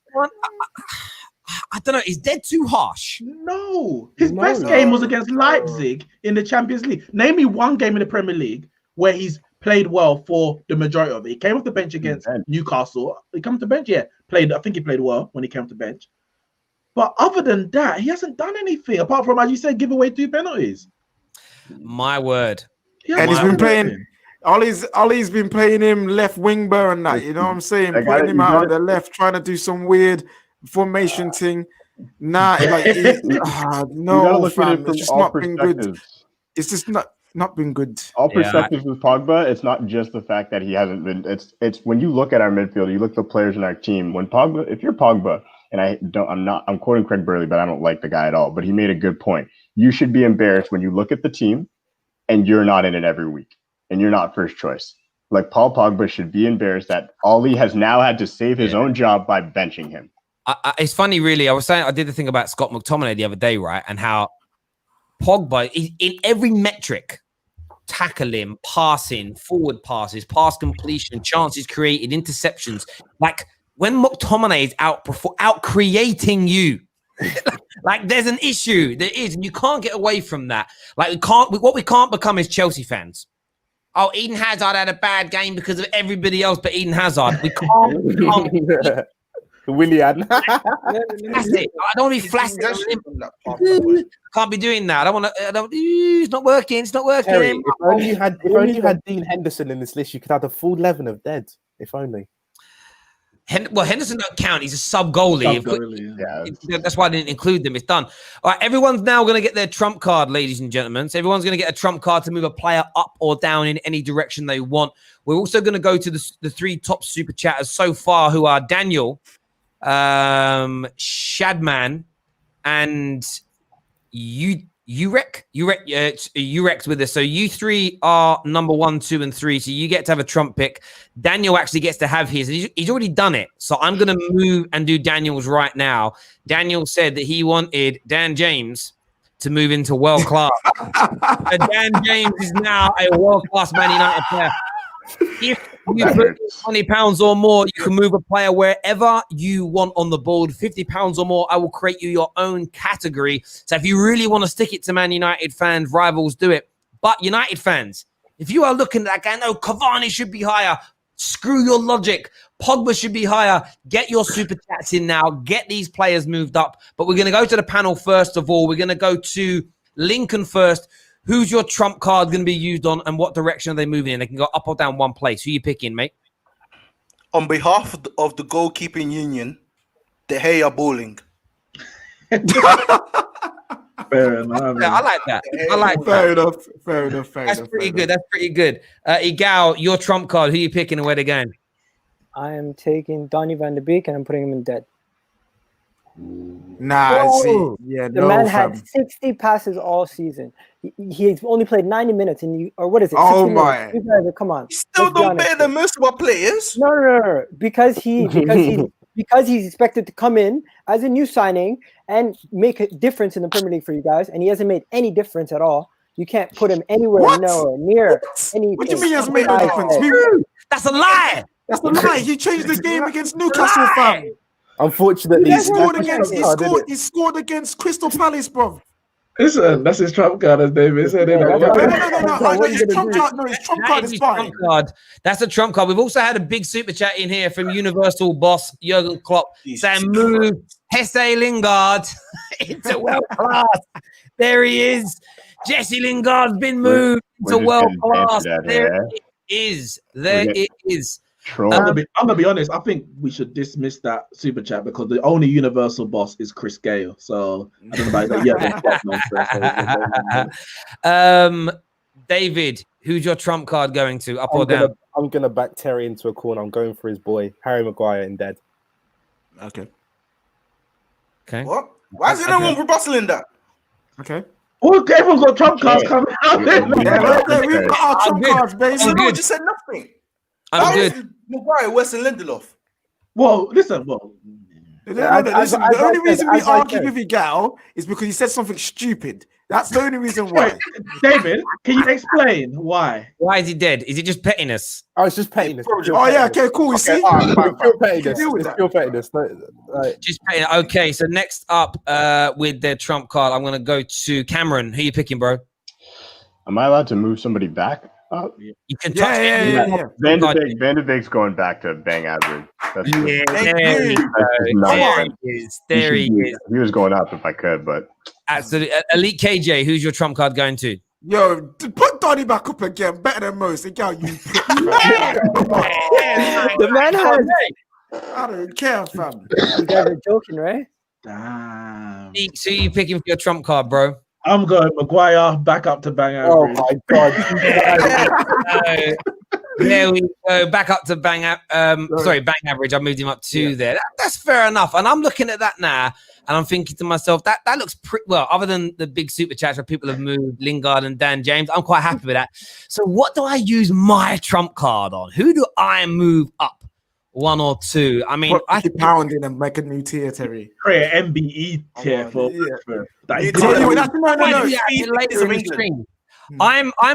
don't know. Is dead too harsh? No. His best game was against Leipzig in the Champions League. Name me one game in the Premier League where he's played well for the majority of it. He came off the bench against Newcastle. He came off the bench, yeah. I think he played well when he came off the bench. But other than that, he hasn't done anything apart from, as you said, give away 2 penalties. My word. And he's been playing. Ollie's been playing him left wing bar and that. You know what I'm saying? Putting him out on the left, trying to do some weird formation thing. Nah, like no, fam. It's just not been good. It's just not been good. All perspectives with Pogba, it's not just the fact that he hasn't been. It's when you look at our midfield, you look at the players in our team. When Pogba, if you're Pogba. And I'm quoting Craig Burley, but I don't like the guy at all. But he made a good point. You should be embarrassed when you look at the team and you're not in it every week and you're not first choice. Like Paul Pogba should be embarrassed that Ollie has now had to save his own job by benching him. It's funny, really. I was saying I did the thing about Scott McTominay the other day, right? And how Pogba is in every metric, tackling, passing, forward passes, pass completion, chances created, interceptions, like. When McTominay is out creating you, like there's an issue. There is, and you can't get away from that. Like what we can't become is Chelsea fans. Oh, Eden Hazard had a bad game because of everybody else, but Eden Hazard. We can't. Willian. That's it. I don't want to be flaccid. Can't be doing that. I don't. It's not working. It's not working. Harry, if only you had Dean Henderson in this list, you could have the full 11 of dead. If only. Henderson don't count. He's a sub goalie. That's why I didn't include them. It's done. All right, everyone's now going to get their trump card, ladies and gentlemen. So everyone's going to get a trump card to move a player up or down in any direction they want. We're also going to go to the 3 top super chatters so far, who are Daniel, Shadman, and Urex with us. So you three are number 1, 2, and 3. So you get to have a Trump pick. Daniel actually gets to have his. He's already done it. So I'm going to move and do Daniel's right now. Daniel said that he wanted Dan James to move into world class. Dan James is now a world class Man United player. If you put £20 or more, you can move a player wherever you want on the board. £50 or more, I will create you your own category. So if you really want to stick it to Man United fans, rivals, do it. But United fans, if you are looking at that guy, no, Cavani should be higher. Screw your logic. Pogba should be higher. Get your super chats in now. Get these players moved up. But we're going to go to the panel first of all. We're going to go to Lincoln first. Who's your trump card going to be used on, and what direction are they moving in? They can go up or down one place. Who are you picking, mate? On behalf of the goalkeeping union, De Gea balling. Fair enough. Yeah, I like that. I like Fair that. enough. Fair enough. That's pretty good. That's pretty good. Igal, your trump card. Who are you picking and where they're going? I am taking Donny van de Beek and I'm putting him in dead. Nah, see, yeah, The man had 60 passes all season. He's only played 90 minutes, and what is it? Oh 60 my! minutes. You guys are, come on. Still don't better than most of our players. No. Because he's expected to come in as a new signing and make a difference in the Premier League for you guys, and he hasn't made any difference at all. You can't put him anywhere near anything. What do you mean he hasn't made no difference? That's a lie. That's a lie. He changed the game against Newcastle, fam. Unfortunately, he scored against Crystal Palace, bro. Listen, that's his trump card, as David said. No. His trump card is fine. That's a trump card. We've also had a big super chat in here from Universal boss Jurgen Klopp saying, "Move Jesse Lingard into world class." There he is. Jesse Lingard's been moved into world class. There it is. I'm gonna be honest. I think we should dismiss that super chat because the only universal boss is Chris Gale. So I don't know about that. David, who's your trump card going to? Up or down? I'm gonna back Terry into a corner. I'm going for his boy Harry Maguire in dead. Okay. What? Why is anyone bustling that? Okay. Oh, everyone's got trump cards coming out. We've got our trump cards, baby. No, just said nothing. I'm good. Maguire, Weston Lindelof. Well, listen. The only reason we argue with Igal is because he said something stupid. That's the only reason why. David, can you explain why? Why is he dead? Is it just pettiness? Oh, it's just pettiness. Oh, yeah. Okay, cool. You see? Pure pettiness. Pure pettiness. Just pettiness. Okay, so next up with their trump card, I'm going to go to Cameron. Who are you picking, bro? Am I allowed to move somebody back? You can touch it. Van de Beek's going back to bang average. There he is. He was going up if I could, but absolutely. Elite KJ, who's your trump card going to? Yo, put Donny back up again. Better than most. The man has. I don't care, fam. You guys are joking, right? Damn. So you picking for your trump card, bro? I'm going Maguire back up to bang average. Oh my god! There we go. Back up to bang average. I moved him up to there. That's fair enough. And I'm looking at that now, and I'm thinking to myself, that looks pretty well. Other than the big super chats where people have moved Lingard and Dan James, I'm quite happy with that. So what do I use my trump card on? Who do I move up? 1 or 2. I mean, I keep pounding and make a new tier, Terry. Create an MBE tier for I'm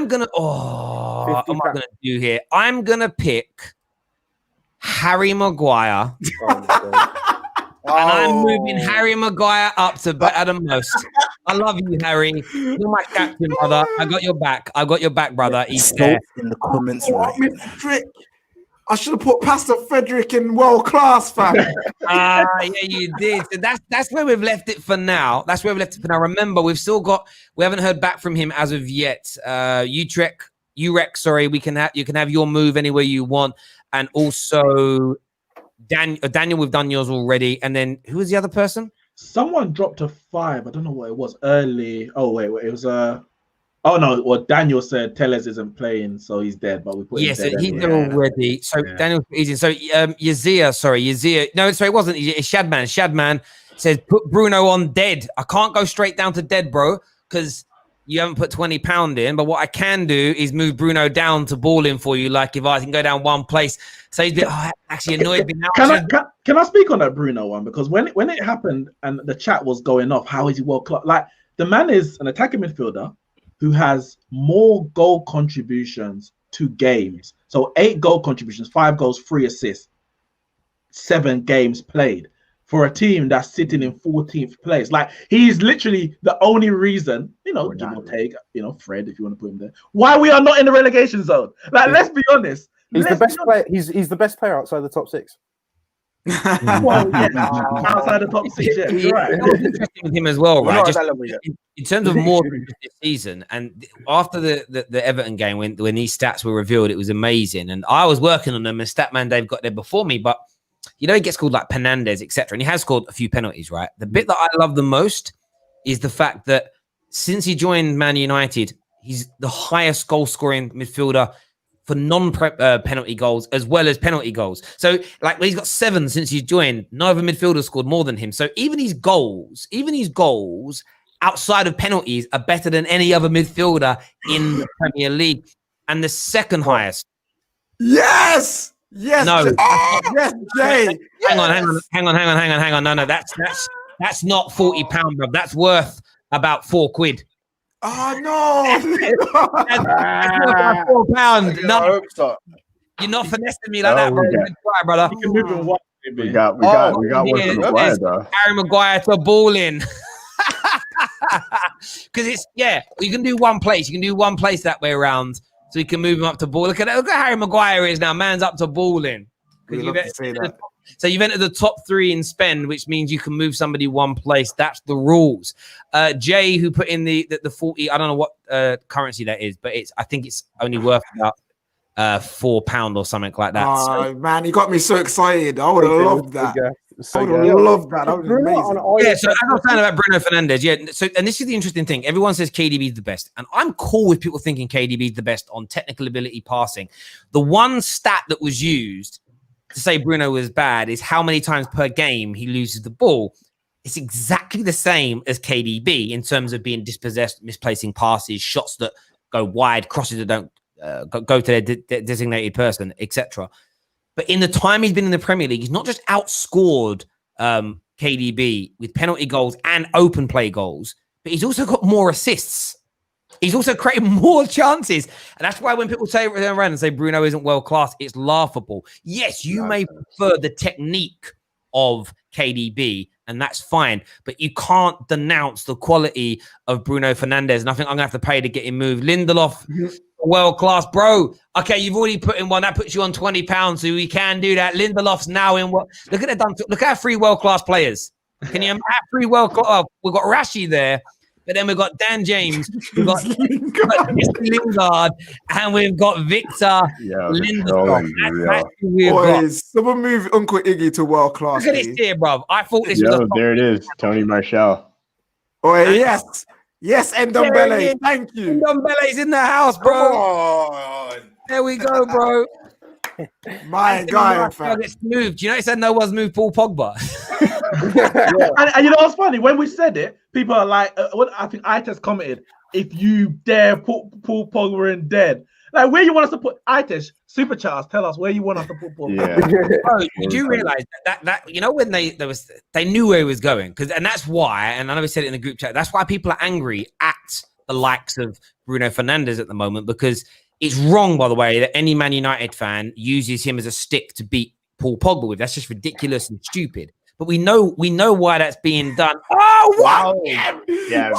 gonna. Oh, what am I gonna do here? I'm gonna pick Harry Maguire, and I'm moving Harry Maguire up to better than most. I love you, Harry. You're my captain, brother. I got your back. Brother. He's there in the comments, right? I should have put Pastor Frederick in world class, fam. Yeah, you did. So that's where we've left it for now. Remember, we haven't heard back from him as of yet. Urex, sorry, you can have your move anywhere you want. And also Daniel, we've done yours already. And then who was the other person? Someone dropped a 5. I don't know what it was early. Oh, wait, it was oh no! Well, Daniel said Terrace isn't playing, so he's dead. But we put him dead he's there already. So Daniel's easy. So Yazia. No, sorry, it wasn't. It's Shadman. Shadman says put Bruno on dead. I can't go straight down to dead, bro. because you haven't put £20 in. But what I can do is move Bruno down to balling for you. Like if I can go down one place, so he's been actually annoyed me now. Can I speak on that Bruno one? Because when it happened and the chat was going off, how is he world class? Like the man is an attacking midfielder who has more goal contributions to games. So 8 goal contributions, 5 goals, 3 assists, 7 games played for a team that's sitting in 14th place. Like he's literally the only reason, give or take, Fred, if you want to put him there, why we are not in the relegation zone. Like, let's be honest. He's the best player. He's the best player outside the top 6. Well, outside the top 6, yeah. You're right. Interesting with him as well, right? Just in terms of more this season, and after the Everton game, when these stats were revealed, it was amazing. And I was working on them, and Statman Dave got there before me. But he gets called like Penandes, etc., and he has scored a few penalties, right? The bit that I love the most is the fact that since he joined Man United, he's the highest goal-scoring midfielder for non-penalty goals as well as penalty goals. So, he's got 7 since he's joined. No other midfielder scored more than him. So even his goals outside of penalties are better than any other midfielder in the Premier League. And the second highest. Yes! Yes! No. Yes, Jay! Hang on. No, that's not £40, bro. That's worth about £4. Oh no! That's £4. No, you're not finessing me like that, bro. Brother. We got one for Maguire, though. Harry Maguire to ball in. Because you can do one place. You can do one place that way around, so you can move him up to ball. Look at Harry Maguire is now. Man's up to ball in. So you've entered the top 3 in spend, which means you can move somebody one place. That's the rules. Jay, who put in the 40, I don't know what currency that is, but I think it's only worth about £4 or something like that. Oh, man, he got me so excited. I would have loved that. I would have loved that. That was amazing. So as I was saying about Bruno Fernandes, so and this is the interesting thing. Everyone says KDB is the best, and I'm cool with people thinking KDB is the best on technical ability, passing. The one stat that was used to say Bruno was bad is how many times per game he loses the ball. It's exactly the same as KDB in terms of being dispossessed, misplacing passes, shots that go wide, crosses that don't go to their designated person, etc. But in the time he's been in the Premier League, he's not just outscored KDB with penalty goals and open play goals, but he's also got more assists. He's also created more chances. And that's why when people say around and say Bruno isn't world class, it's laughable. Yes, you may prefer the technique of KDB, and that's fine, but you can't denounce the quality of Bruno Fernandes. And I think I'm going to have to pay to get him moved. Lindelof, world class, bro. Okay, you've already put in one. That puts you on £20, so we can do that. Lindelof's now in what? Look at that. Look at our 3 world class players. Can you imagine 3 world class? We've got Rashi there. But then we've got Dan James, we've got Lingard, and we've got Victor Lindelof. Someone move Uncle Iggy to world class. Look at this here, bro. I thought this was there it is, Tony Marshall. Yes, Ndombele. Thank you. Ndombele's in the house, bro. There we go, bro. My guy, gets moved. Do you notice that no one's moved Paul Pogba? and you know what's funny? When we said it, people are like, what I think Ites commented, if you dare put Paul Pogba in dead. Like, where you want us to put Ites? Super Charles, tell us where you want us to put Pogba. Yeah. Bro, did you realize that when they knew where he was going? And that's why, and I know we said it in the group chat, that's why people are angry at the likes of Bruno Fernandes at the moment, because it's wrong, by the way, that any Man United fan uses him as a stick to beat Paul Pogba with. That's just ridiculous and stupid. But we know why that's being done. Oh, wow!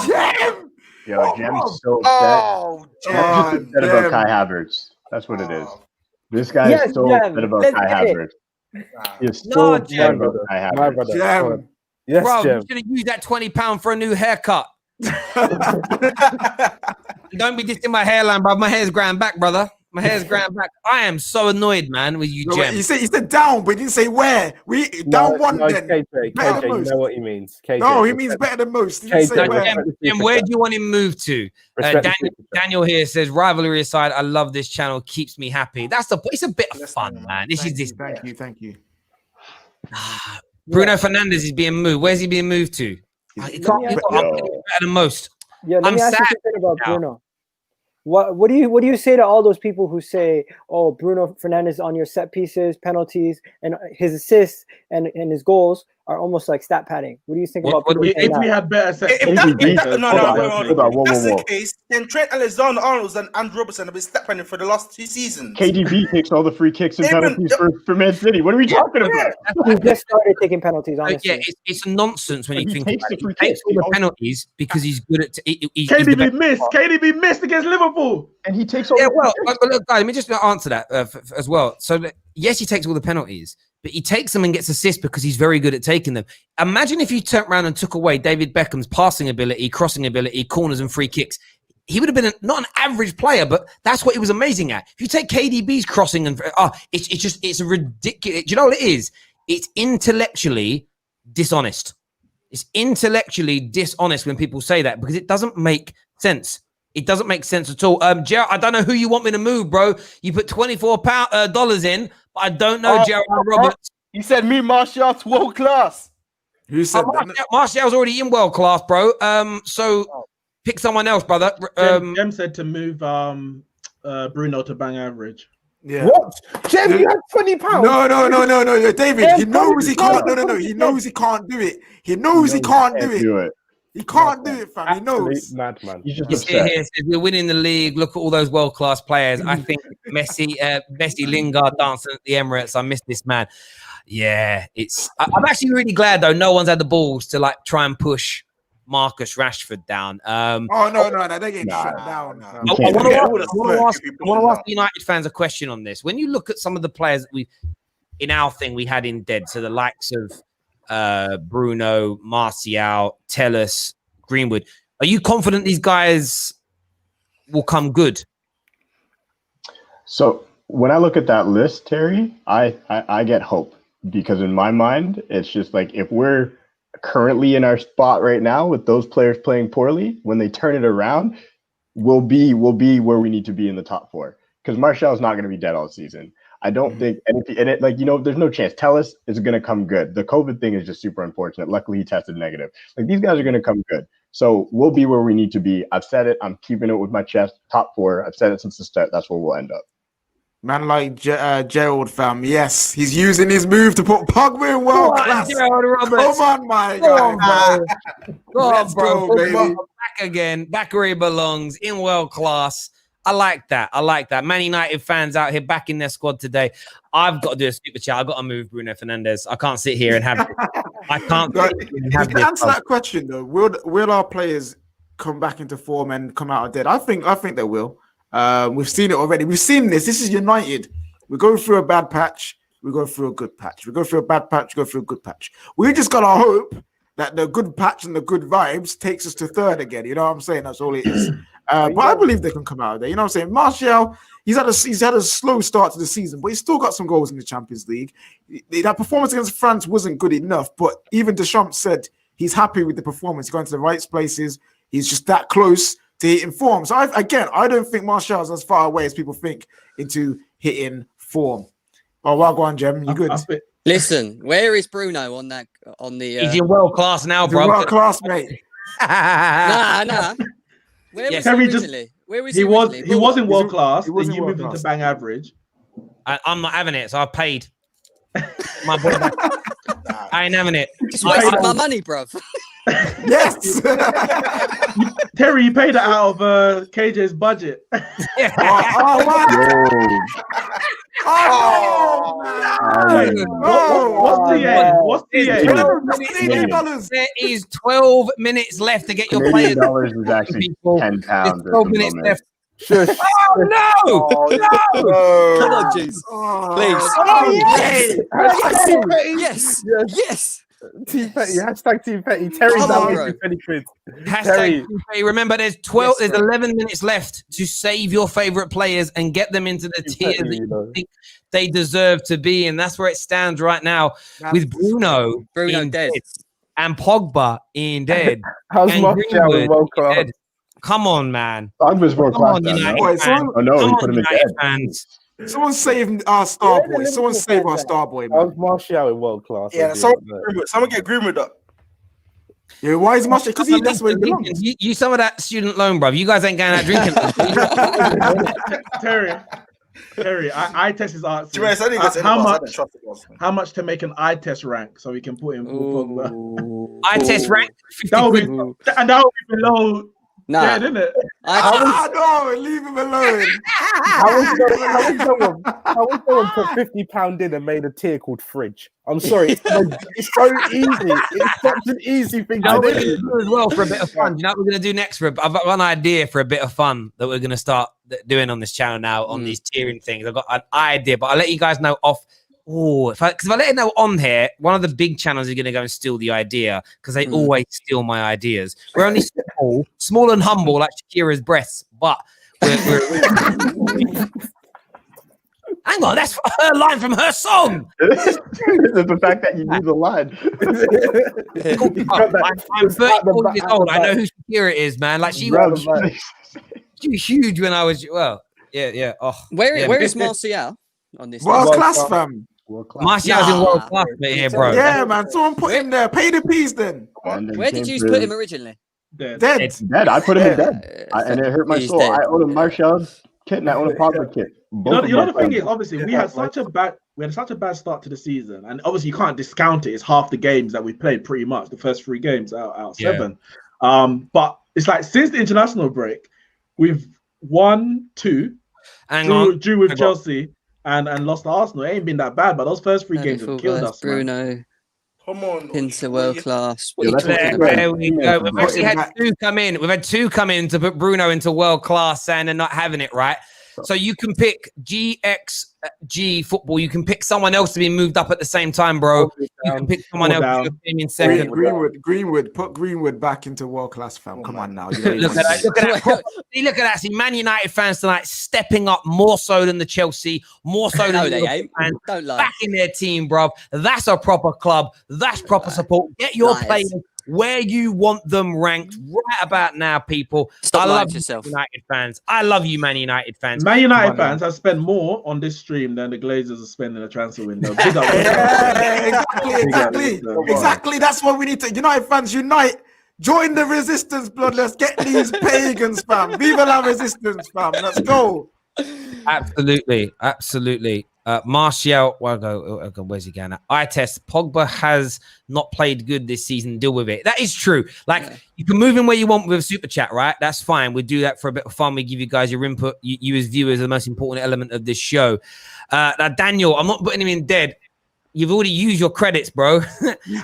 Gem! Yo, Jem's so upset. About Kai Havertz. That's what it is. This guy is so upset about Kai Havertz. He's so upset about Kai Havertz. Gem. Yes, bro, Jim. you should have used that £20 for a new haircut. Don't be dissing my hairline, bro. My hair's ground back, brother. My hair's ground back. I am so annoyed, man, with you, Jem. He said down, but he didn't say where. Down one then. KJ, you know what he means. KJ, no, he means better than most. He didn't say where. Jem, where do you want him moved to? Daniel here says, rivalry aside, I love this channel. Keeps me happy. It's a bit of fun, man. Thank you. Bruno Fernandes is being moved. Where's he being moved to? He can't be better than most. Yeah, let I'm me ask you sad something about now. Bruno. What do you say to all those people who say, "Oh, Bruno Fernandes on your set pieces, penalties, and his assists and his goals are almost like stat padding"? What do you think about people saying If we that? had better set If that, pieces, no, Hold no, on, wait, hold on, if that's whoa. the case, then Trent Alexander-Arnold and Andrew Robertson have been stepping for the last 2 seasons. KDB takes all the free kicks and Even- penalties for Man City. What are we talking about? He just started taking penalties, honestly. Yeah, it's nonsense when But you he think takes about the it. free He takes kicks. all the He penalties because he's good at. He's the KDB best. missed. KDB missed against Liverpool. And he takes all Yeah, the well, free kicks. look, guys, let me just answer that as well. So, yes, he takes all the penalties, but he takes them and gets assists because he's very good at taking them. Imagine if you turned around and took away David Beckham's passing ability, crossing ability, corners and free kicks. He would have been not an average player, but that's what he was amazing at. If you take KDB's crossing and it's a ridiculous. Do you know what it is? It's intellectually dishonest. It's intellectually dishonest when people say that because it doesn't make sense. It doesn't make sense at all. Gerald, I don't know who you want me to move, bro. You put $24 in, but I don't know Gerald Roberts. He said me, Martial's world class. Who said that? Martial's already in world class, bro. So pick someone else, brother. Jem said to move Bruno to bang average. Yeah. What? Jem, you had £20. No, David. He knows he can't. No. He knows he can't do it. He knows he can't do it. He can't do it, fam. He knows. Madman. He's just He's upset. here, says we're winning the league. Look at all those world-class players. I think Messi Lingard dancing at the Emirates. I miss this man. Yeah, I'm actually really glad though. No one's had the balls to like try and push Marcus Rashford down. No, they're getting shut down. I want to ask the United fans a question on this. When you look at some of the players that we had in dead, so the likes of Bruno, Martial, Terrace, Greenwood, are you confident these guys will come good? So when I look at that list, Terry, I get hope because in my mind, it's just like if we're currently in our spot right now with those players playing poorly, when they turn it around, we'll be where we need to be in the top 4 because Martial is not going to be dead all season. I don't think anything in it, there's no chance. Terrace is going to come good. The COVID thing is just super unfortunate. Luckily, he tested negative. These guys are going to come good. So we'll be where we need to be. I've said it. I'm keeping it with my chest. Top 4. I've said it since the start. That's where we'll end up. Man like Gerald, fam. Yes, he's using his move to put Pogba in world class. Gerald Roberts. Come on, my guy. Let's go, baby. Back again. Back where he belongs in world class. I like that. Man United fans out here backing their squad today. I've got to do a super chat. I've got to move Bruno Fernandes. I can't sit here and have this. I can't sit here and have To this. answer that question though, will our players come back into form and come out of dead? I think they will. We've seen it already. We've seen this. This is United. We go through a bad patch. We go through a good patch. We go through a bad patch. We go through a good patch. We just got to hope that the good patch and the good vibes takes us to third again. You know what I'm saying? That's all it is. But I believe they can come out of there. You know what I'm saying? Martial, he's had a slow start to the season, but he's still got some goals in the Champions League. That performance against France wasn't good enough, but even Deschamps said he's happy with the performance. He's going to the right places. He's just that close to hitting form. So I don't think Martial's as far away as people think into hitting form. Oh, well, go on, Jem. You good? Listen, where is Bruno on that? He's in world class now, bro. World class, mate. Nah. Where was he originally? He was in world class. Then you moved him to bang average. I'm not having it, so I paid my boy. I ain't having it. Just wasted my money, bruv. Yes. Terry, you paid it out of KJ's budget. What's the end? What's the end? There is 12 minutes left to get your Canadian players. dollars is actually £10. 12 minutes left. Shush. Oh no! No! Come on, jeez. Please. Oh, Yes. Team Petty. Hashtag Team Petty. Terry's down with 20 quid. Hashtag Team Petty. Remember, there's 11 minutes left to save your favorite players and get them into the tier that you think they deserve to be. And that's where it stands right now with Bruno in dead and Pogba in dead. How's Martial in world class? Come on, man. Pogba's world class. Oh no, he put him in dead. Fans. Someone save our star boy. Someone save our star boy, man. How's Martial in world class? Yeah, someone get Greenwood up. Yeah, why is Martial? Because that's where he belongs. You some of that student loan, bro. You guys ain't going out drinking. Terry, eye test is asking. How much to make an eye test rank so we can put in Pogba? Eye test rank? That would be below. Nah, dead, isn't it? No, leave him alone. I was going put £50 in and made a tier called fridge. I'm sorry, it's so easy. It's such an easy thing to do as well for a bit of fun. You know what we're gonna do next? I've got one idea for a bit of fun that we're gonna start doing on this channel now on these tiering things. I've got an idea, but I'll let you guys know off. Oh, because if I let it know on here, one of the big channels is going to go and steal the idea because they always steal my ideas. We're only small and humble, like Shakira's breasts, but we're hang on, that's her line from her song. The fact that you knew the line. I'm 34 years old. I know who Shakira is, man. Like she was huge when I was. Well, yeah. Oh, where is Martial on this? World class, fam. Martial's in world class here, bro. Yeah, man. Someone put him there. Pay the peas then. Where did you put him originally? Dead. It's dead. I put him in dead, and it hurt my soul. Dead. I own a Martial kit and I own a Pogba kit. You know the thing is, obviously, we had such a bad start to the season, and obviously you can't discount it. It's half the games that we played, pretty much the first 3 games out of 7. But it's like since the international break, we've won 2, drew with Chelsea. And lost to Arsenal. It ain't been that bad, but those first 3 games have killed us. Bruno, man. Come on, into world class. There we go. We've actually had 2 come in. We've had 2 come in to put Bruno into world class, saying they're not having it right. So you can pick GXG football. You can pick someone else to be moved up at the same time, bro. You can pick someone else to be in second. Greenwood, put Greenwood back into world class, fam. Come on now. Look at that. Look at that. See, Man United fans tonight stepping up more so than the Chelsea, more so than they ain't. Don't lie. Back in their team, bro. That's a proper club. That's proper support. Get your players where you want them ranked right about now, people. Stop lying to yourself. United fans. I love you, Man United fans. Man United fans have spent more on this stream than the Glazers are spending the transfer window. Exactly. That's what we need to. United fans, unite. Join the resistance, blood. Let's get these pagans, fam. Viva la resistance, fam. Let's go. Absolutely. Martial, where's he going? Eye test. Pogba has not played good this season. Deal with it. That is true. You can move him where you want with a super chat, right? That's fine. We do that for a bit of fun. We give you guys your input. You as viewers are the most important element of this show. Now, Daniel, I'm not putting him in dead. You've already used your credits, bro.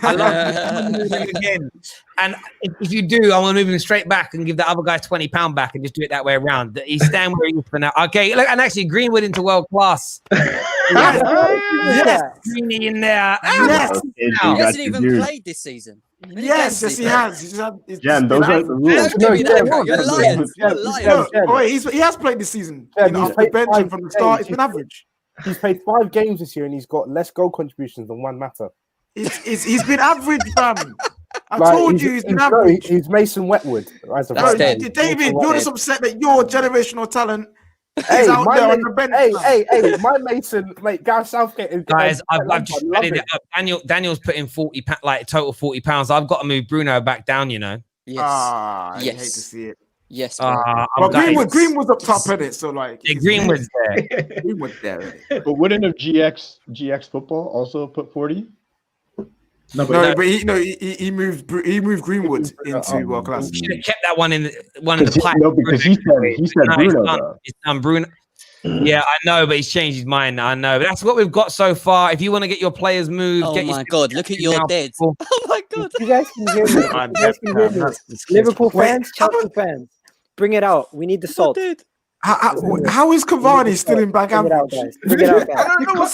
I love him again. And if you do, I'm going to move him straight back and give the other guy £20 back and just do it that way around. He's staying where he is for now. Okay, look, and actually Greenwood into world class. Yes. Greeny in there. Yes. He hasn't even played this season. Yes, he has. Jan, those are the rules. You're liars. He has played this season. Off the bench from the start, it's been average. He's played 5 games this year and he's got less goal contributions than one matter. He's been average, fam. I told you he's been average. He's Mason Wetwood. David, you're just upset that your generational talent is out there on the bench. Hey, my Mason, mate, Gareth Southgate. Guys, I've just added it up. Daniel's put in total £40. I've got to move Bruno back down, you know. Yes. I hate to see it. Yes. Greenwood's up top in it, so Greenwood's there. Greenwood's there. But wouldn't have GX football also put 40? But he moved Greenwood into world class. Should have kept that one in the pipe. No, because he said Bruno. It's done Bruno. Yeah, I know, but he's changed his mind. I know, but that's what we've got so far. If you want to get your players moved, oh my god, look at your dead. Oh my god, you guys can hear me. Liverpool fans, Chelsea fans, bring it out. We need the salt. How is Cavani still in back average? Bring it out, guys.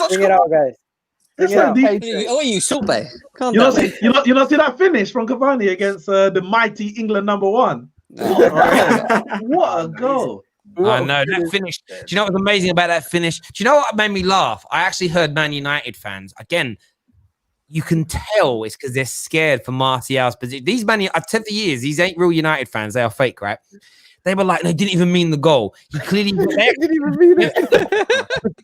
Bring it out, guys. Oh, you Solskjaer. You not see that finish from Cavani against the mighty England #1? What a goal! I know that finish. Do you know what was amazing about that finish? Do you know what made me laugh? I actually heard Man United fans again. You can tell it's because they're scared for Martial's position. These I've said for years, these ain't real United fans. They are fake, right? They were like, they didn't even mean the goal. He clearly didn't even mean it.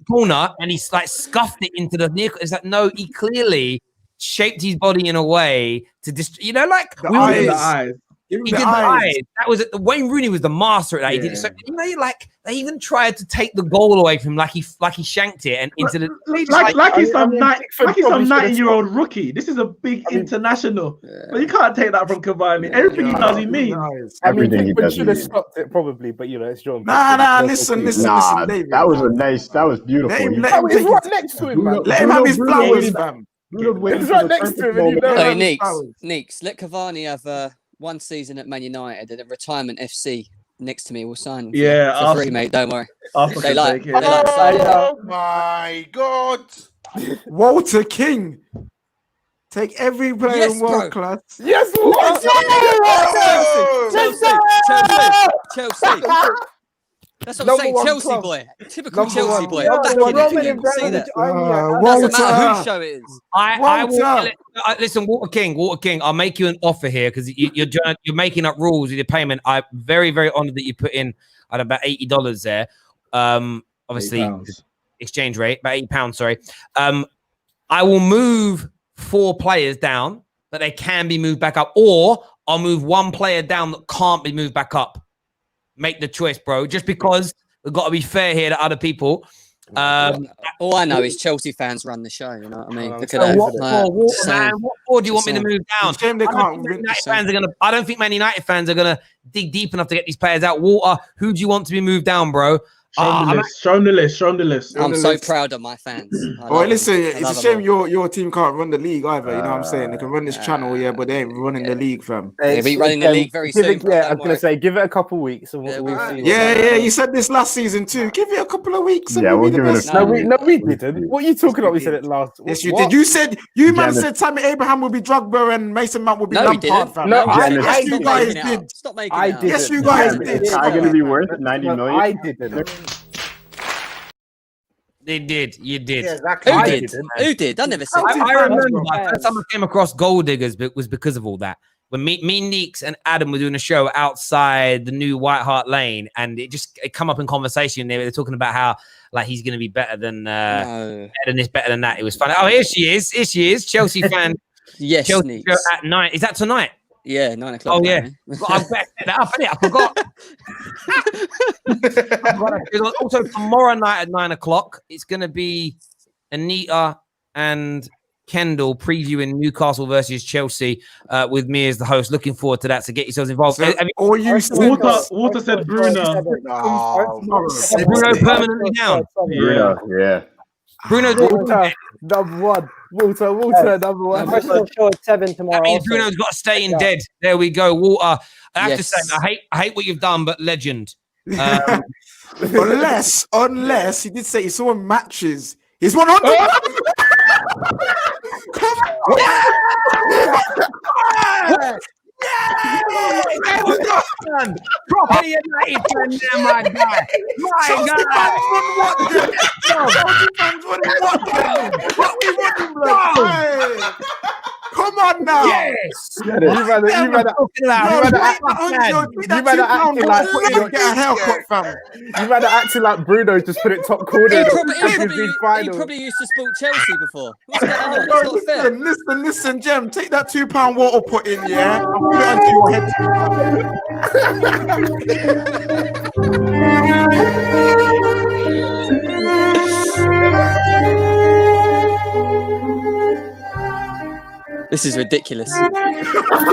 Corner, and he scuffed it into the near. It's like, no, he clearly shaped his body in a way to like the eyes. He did the eyes. That was it. Wayne Rooney was the master at that. He did it. So like they even tried to take the goal away from him, like he shanked it and into the like he's some 19-year-old rookie. This is a big international. But you can't take that from Cavani. Everything he does, he means. Everything he does, should have stopped it probably, but it's John. Listen, David. That was beautiful. He's right next to him, man. Let him have his flowers, fam. He's right next to him. Hey, Neeks, let Cavani have 1 season at Man United and a retirement FC next to me will sign. Yeah, for free, mate. Don't worry. They like oh my God, Walter King. Take every player in world class. Yes, Chelsea. That's what I'm saying. Chelsea boy. Typical Chelsea boy. I'm back in it. See that? Doesn't matter whose show it is. I will listen, Walter King. I'll make you an offer here because you're making up rules with your payment. I'm very, very honored that you put in at about $80 there. Obviously, exchange rate about £80. Sorry. I will move 4 players down, but they can be moved back up, or I'll move 1 player down that can't be moved back up. Make the choice, bro. Just because we've got to be fair here to other people. All I know is Chelsea fans run the show. You know what I mean? Look at that. What more do you want me to move down? Shame they can't. I don't think Man United fans are gonna dig deep enough to get these players out. Walter, who do you want to be moved down, bro? Show him the list. I'm so proud of my fans. Listen, it's a shame your team can't run the league either. You know what I'm saying? They can run this channel, but they ain't running the league, fam. They'll be running the league very soon. I was gonna say, give it a couple weeks. And we'll see. Yeah. You said this last season too. Give it a couple of weeks. Yeah, we'll give it. No, we didn't. What are you talking about? We said it last. Yes, you did. You said Tammy Abraham would be Drogba and Mason Mount would be Lampard, fam. No, yes, you guys did. Stop making it. Yes, you guys did. Is Ty going to be worth 90 million? I didn't. They did. You did. Yeah, exactly. Who did? I never said. I remember the first time I came across Gold Diggers was because of all that. When me, Neeks, and Adam were doing a show outside the new White Hart Lane, and it come up in conversation. They were talking about how like he's going to be better than better than this, better than that. It was funny. Oh, here she is, Chelsea fan. Yes, Chelsea at 9. Is that tonight? Yeah, 9 o'clock. Oh yeah, I better set that up. I forgot. Also, tomorrow night at 9 o'clock, it's going to be Anita and Kendall previewing Newcastle versus Chelsea with me as the host. Looking forward to that. So get yourselves involved. Walter said Bruno. Bruno permanently down. Bruno, yeah. Bruno's number one. Walter, number one. First show at 7 tomorrow. That means Bruno's got to stay in dead. There we go. Walter, I have to say, I hate what you've done, but legend. Unless he did say he saw matches. He's 100. Come on. Proper United fan there, my guy. Come on now. Yes. You better acting like get a haircut, fam. You better acting like Bruno just put it top corner. He probably used to sport Chelsea before. What's going on? It's not fair. Listen, Jem, take that £2 water put in, yeah? And put it onto your head. This is ridiculous. Oh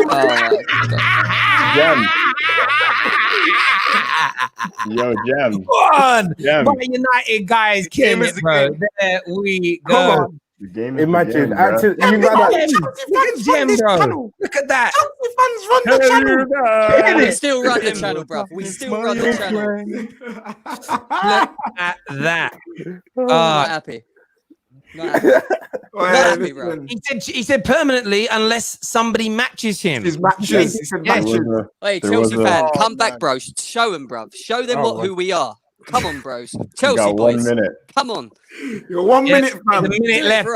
my Jem. Yo, Jem. Come on. Man United guys, killing it, bro. There we go. The game Imagine, Look at that. We still run the channel, bro. We still run the channel. Look at that. Happy. Not happy, bro. He said permanently unless somebody matches him. His matches. He said matches. Hey, Chelsea fan, come back, bro. Show them, bro. Show them who we are. Come on, bros. Chelsea boys. 1 minute. Come on. You're 1 minute, fam. There's a minute left.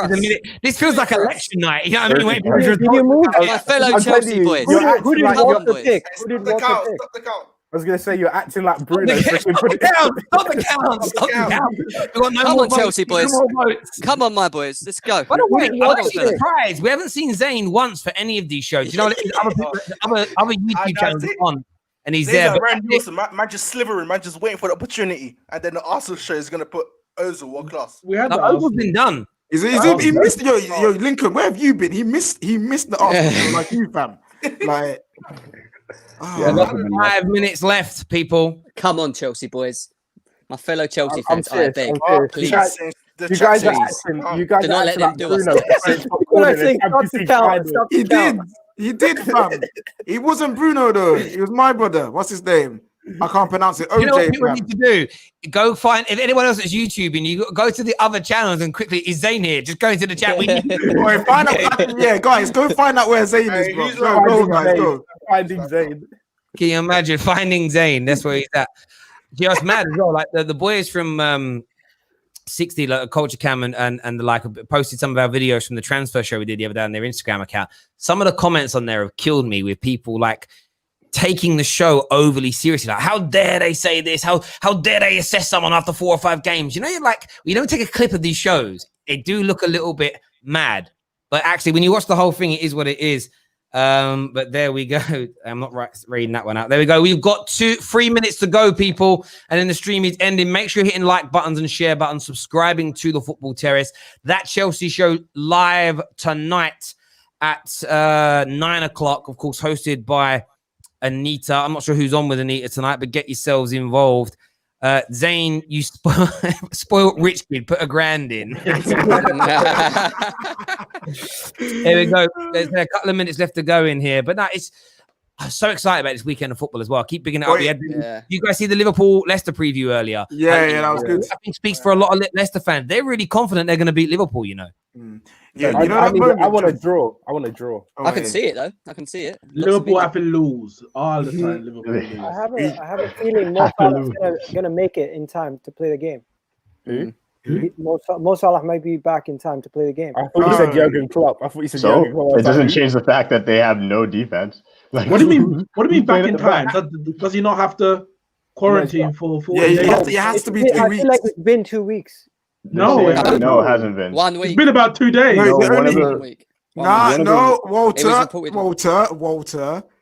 This feels like election night. You know what I mean? My fellow Chelsea boys. Who did Walter pick? Stop the count. I was gonna say you're acting like Bruno. Stop the count. We got no Come more on, Chelsea votes. boys. No more votes. Come on, my boys. Let's go. By the way, Come I'm on, actually fellas. surprised. We haven't seen Zayn once for any of these shows. You know, other YouTube channels are on, and he's there. Like But Randy Wilson, man, just slithering, man, just waiting for the opportunity, and then the Arsenal show is gonna put Ozil world class. We had the Ozil's been done. He missed yo Lincoln. Where have you been? He missed the Arsenal like you, fam. Like. Oh, 5 minutes left, people. Come on, Chelsea boys. My fellow Chelsea I'm fans, I serious, beg, I'm please. You guys are acting. You guys Do not are let acting them like do Bruno. He did. He did, fam. He wasn't Bruno though. He was my brother. What's his name? I can't pronounce it. OJ. You know what people need to do? Go find, if anyone else is YouTubing, you go to the other channels and quickly, is Zayn here? Just go into the chat. Boy, find out. Yeah, guys, go find out where Zayn is, bro. Go, guys, go. Finding Zayn. Can you imagine finding Zayn? That's where he's at. You know, it's mad as well. Like the boys from 60, like Culture Cam and the like, posted some of our videos from the transfer show we did the other day on their Instagram account. Some of the comments on there have killed me with people like taking the show overly seriously. Like, how dare they say this? How dare they assess someone after 4 or 5 games? You know, you're like, you don't take a clip of these shows. They do look a little bit mad. But actually, when you watch the whole thing, it is what it is. But there we go. I'm not reading that one out. There we go. We've got 3 minutes to go, people. And then the stream is ending. Make sure you're hitting like buttons and share buttons, subscribing to the Football Terrace. That Chelsea show live tonight at 9 o'clock, of course, hosted by Anita. I'm not sure who's on with Anita tonight, but get yourselves involved. Zayn, you spoiled rich kid. Put $1,000 in. There we go. There's a couple of minutes left to go in here, but no, I'm so excited about this weekend of football as well. Keep bigging it up. You guys see the Liverpool-Leicester preview earlier? Yeah, that was good. I think speaks for a lot of Leicester fans. They're really confident they're going to beat Liverpool, you know. Yeah, I want to draw. I can see it though. I can see it. Liverpool have to lose all the time. Liverpool lose. I have a feeling Mo Salah's gonna make it in time to play the game. Mo Salah might be back in time to play the game. I thought you said Jurgen Klopp. Jurgen Klopp. It doesn't change the fact that they have no defense. Like, what do you mean? What do you mean back in time? Does he not have to quarantine for 4 days? It has to be 2 weeks. I feel like it's been 2 weeks. No, it hasn't been. 1 week. It's been about 2 days. No, week. Walter.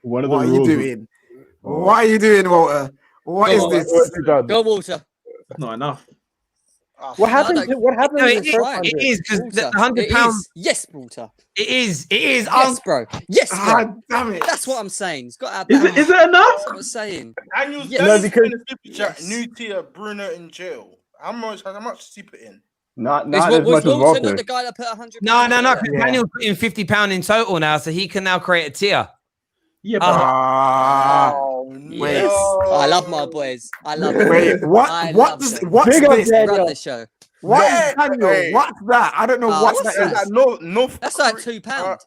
What are you doing? What are you doing, Walter? What is this? Go, Walter. That's not enough. What happened? What happened? No, it is because the £100. Yes, Walter. It is. Yes, bro. Yes, bro. Damn it. That's what I'm saying. It's got Is it enough? That's what I'm saying. Daniel's because new tier Bruno in jail. How much does he put in? Not Was as much as Wilson Walter. not the guy that put 100? No. Daniel's putting £50 in total now, so he can now create a tier. Yeah, but Yes. I love my boys. I love them. Wait, what's this? Run the show. What is Daniel? What's that? I don't know what that is. That's like £2.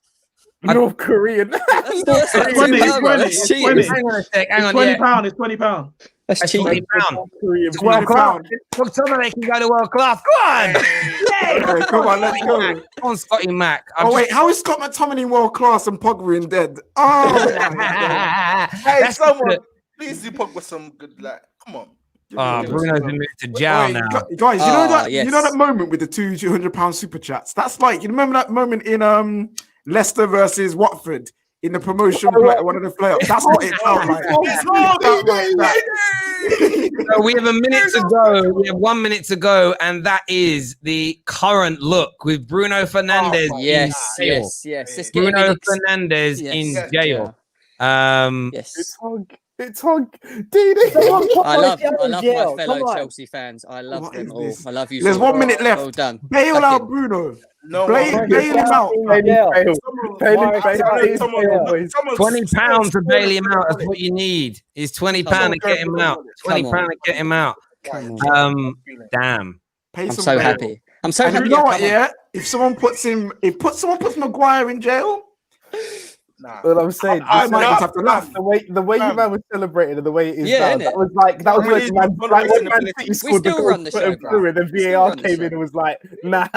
North Korean. That's like it's cheating. Hang on a sec. Hang on. £20. It's £20. That's cheating. It's world class. Look, someone they can go to world class. Go on. Yeah, come on, let's go. Come on, Scotty Mac. Wait, how is Scott McTominay world class and Pogba in dead? Oh, hey, someone, please do Pogba some good luck. Come on. Bruno's been moved to jail now. Guys, you know that moment with the £200 super chats? That's like, you remember that moment in Leicester versus Watford in the promotion play, one of the playoffs? That's what it felt like. So we have a minute to go. We have 1 minute to go, and that is the current look with Bruno Fernandes. Yes. Bruno Fernandes in jail. Yes. It's Hog. I love my fellow Chelsea fans. I love them all. I love you. There's 1 minute left. Well done. Bail out Bruno. Bail him out. £20 to bail him out. That's what you need. Is £20 to get him out. £20 to get him out. Damn. I'm so happy. I'm so happy. You know what? Yeah. If someone puts Maguire in jail. Nah. Well, I'm saying I might just have to laugh. The way you man was celebrating and the way it is now, that was like when Man City scored the goal, put him through, and then VAR came in and was like, nah,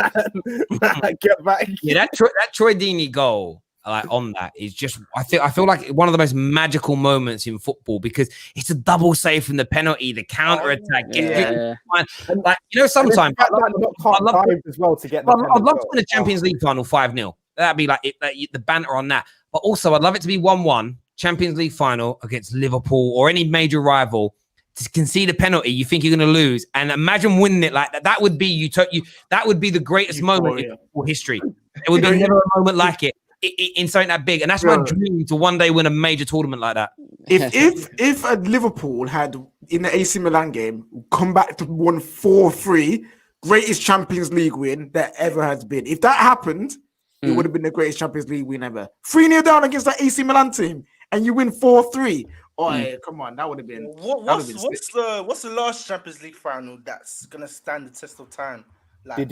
get back. Yeah, that Troy Deeney goal like on that is just I feel like one of the most magical moments in football because it's a double save from the penalty, the counter attack. Like sometimes I'd love to win a Champions League final 5-0. That'd be like the banter on that. But also, I'd love it to be 1-1 Champions League final against Liverpool or any major rival. To concede a penalty, you think you're going to lose, and imagine winning it like that. That would be that would be the greatest moment in football history. It would be never a moment like it in something that big, and that's my dream to one day win a major tournament like that. If Liverpool had in the AC Milan game come back to 1-4-3, greatest Champions League win that ever has been. If that happened, it would have been the greatest Champions League win ever. 3-0 down against that AC Milan team, and you win 4-3. Oh, come on, that would have been. What's the last Champions League final that's gonna stand the test of time? Like,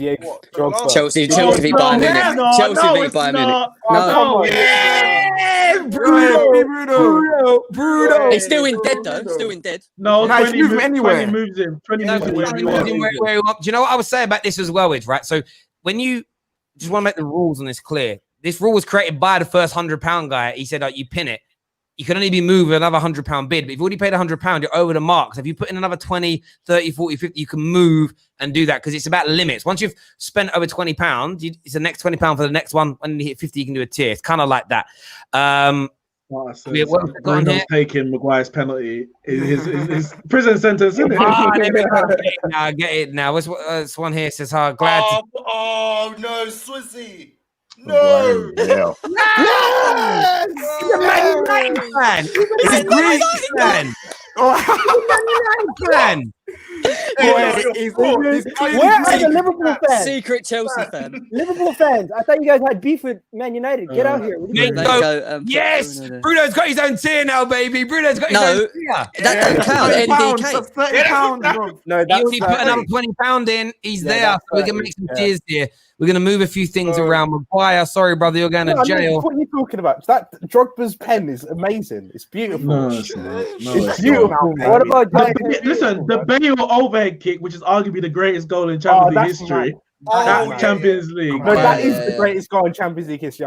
Chelsea beat Bayern Munich. Chelsea beat Bayern Munich. Bruno. He's still in dead though. Still in dead. No, 20 moving anywhere. 20 moves him. 20 moves him where he wants. Do you know what I would say about this as well? Is right. So when you just want to make the rules on this clear, this rule was created by the first £100 guy. He said, you pin it. You can only be moved with another £100 bid. But if you've already paid £100, you're over the mark. So if you put in another 20, 30, 40, 50, you can move and do that because it's about limits. Once you've spent over £20, it's the next £20 for the next one. When you hit 50, you can do a tier. It's kind of like that. Bruno's taking Maguire's penalty. His prison sentence, isn't it? I get it now. What's one here says, glad. Oh no, Swizzy. No! Yes! He's a Man United fan! He's a great fan! Where are the Liverpool fans? Secret Chelsea fan. Liverpool fans. I thought you guys had beef with Man United. Get out here. Yes! Bruno's got his own tier now, baby. Bruno's got his own tier. That don't count. NDK. £30, bro. No, he put another £20 in. He's there. So we can make some tiers here. We're going to move a few things around. Maguire, sorry, brother, you're going to jail. What are you talking about? That Drogba's pen is amazing. It's beautiful. No, it's beautiful. What about listen, the Bale overhead kick, which is arguably the greatest goal in Champions League history. Champions League. No, that is the greatest goal in Champions League history.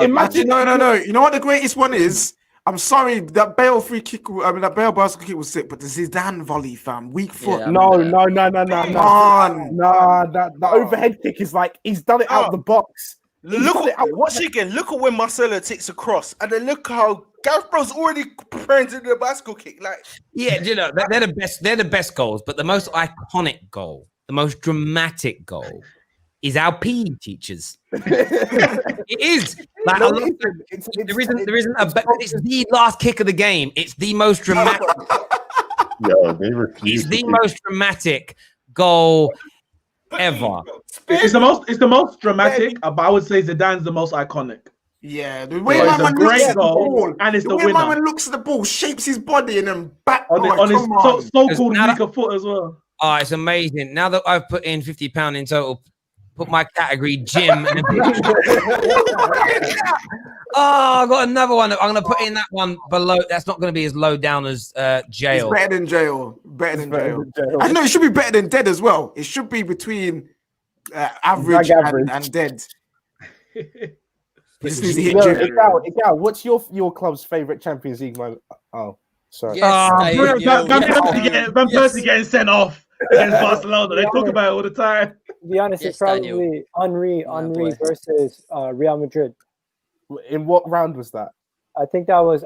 Imagine, no. You know what the greatest one is? I'm sorry, that Bale free kick. I mean, that Bale bicycle kick was sick, but the Zidane volley, fam, weak foot. No. That overhead kick is like he's done it out the box. Look at when Marcelo takes a cross, and then look how Gareth Bale's already preparing to do a bicycle kick. Like, they're the best. They're the best goals, but the most iconic goal, the most dramatic goal, is our PE teachers. It is. Like, there isn't it's the last kick of the game. It's the most dramatic. It's the most dramatic goal ever. It's the most dramatic, but I would say Zidane's the most iconic. Yeah, the way man looks at the ball, and it's the way man looks at the ball, shapes his body, and then back on his so-called weaker foot as well. Oh, it's amazing. Now that I've put in £50 in total, put my category gym. I got another one. I'm going to put in that one below. That's not going to be as low down as jail. It's better than jail. I know it should be better than dead as well. It should be between average and dead. What's your club's favorite Champions League moment? Oh, sorry. Van Persie getting sent off against Barcelona. They talk about it all the time. To be honest, it's probably Henry versus Real Madrid. In what round was that? I think that was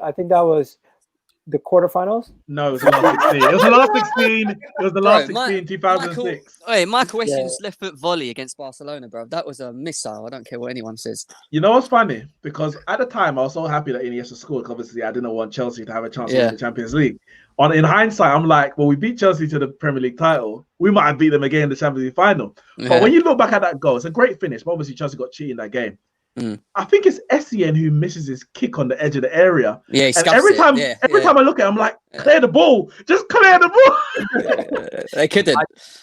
the quarterfinals. No, it was the last 16. It was the last 16. It was the last 16, 2006. Michael Essie's left foot volley against Barcelona, bro. That was a missile. I don't care what anyone says. You know what's funny? Because at the time, I was so happy that Iniesta scored. Obviously, I didn't want Chelsea to have a chance to win the Champions League. In hindsight, I'm like, well, we beat Chelsea to the Premier League title. We might have beat them again in the Champions League final. Yeah. But when you look back at that goal, it's a great finish. But obviously, Chelsea got cheated in that game. I think it's Essien who misses his kick on the edge of the area. Yeah, and every time I look at it, I'm like, clear the ball. Just clear the ball. They couldn't.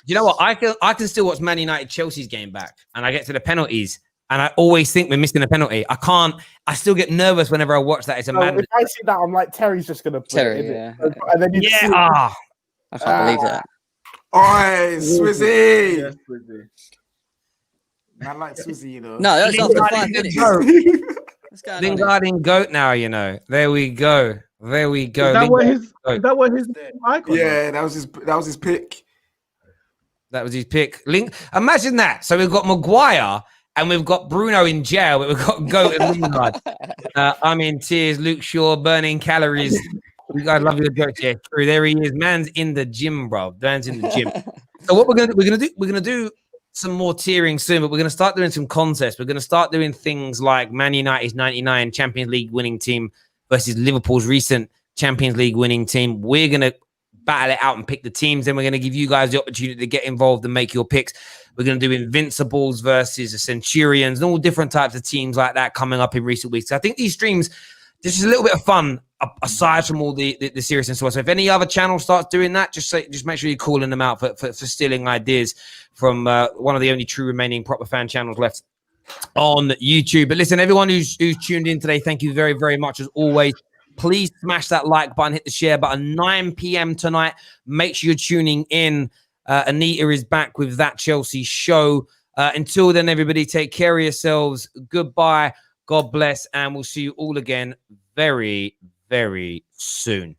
You know what? I can still watch Man United Chelsea's game back, and I get to the penalties, and I always think we're missing a penalty. I still get nervous whenever I watch that. It's a man. If I see that, I'm like, Terry's just gonna play it. And then I can't believe that. Oi, Swizzy. Yes, Swizzy. I like Swizzy, you know. No, that was after 5 minutes. going on? Lingard in GOAT now, you know. There we go. There we go. Is that what his icon? Yeah, that was his pick. That was his pick. Imagine that. So we've got Maguire and we've got Bruno in jail, but we've got GOAT and Lingard. I'm in tears. Luke Shaw burning calories. You guys love your jokes. Yeah, true. There he is. Man's in the gym, bro. Man's in the gym. So what we're gonna do some more tiering soon, but we're gonna start doing some contests. We're gonna start doing things like Man United's 99 Champions League winning team versus Liverpool's recent Champions League winning team. We're gonna battle it out and pick the teams. Then we're gonna give you guys the opportunity to get involved and make your picks. We're gonna do Invincibles versus the Centurions and all different types of teams like that coming up in recent weeks. So I think these streams, this is a little bit of fun aside from all the seriousness. So if any other channel starts doing that, just make sure you're calling them out for stealing ideas from one of the only true remaining proper fan channels left on YouTube. But listen, everyone who's tuned in today, thank you very, very much as always. Please smash that like button, hit the share button. 9 p.m. tonight. Make sure you're tuning in. Anita is back with That Chelsea Show. Until then, everybody, take care of yourselves. Goodbye. God bless. And we'll see you all again very, very soon.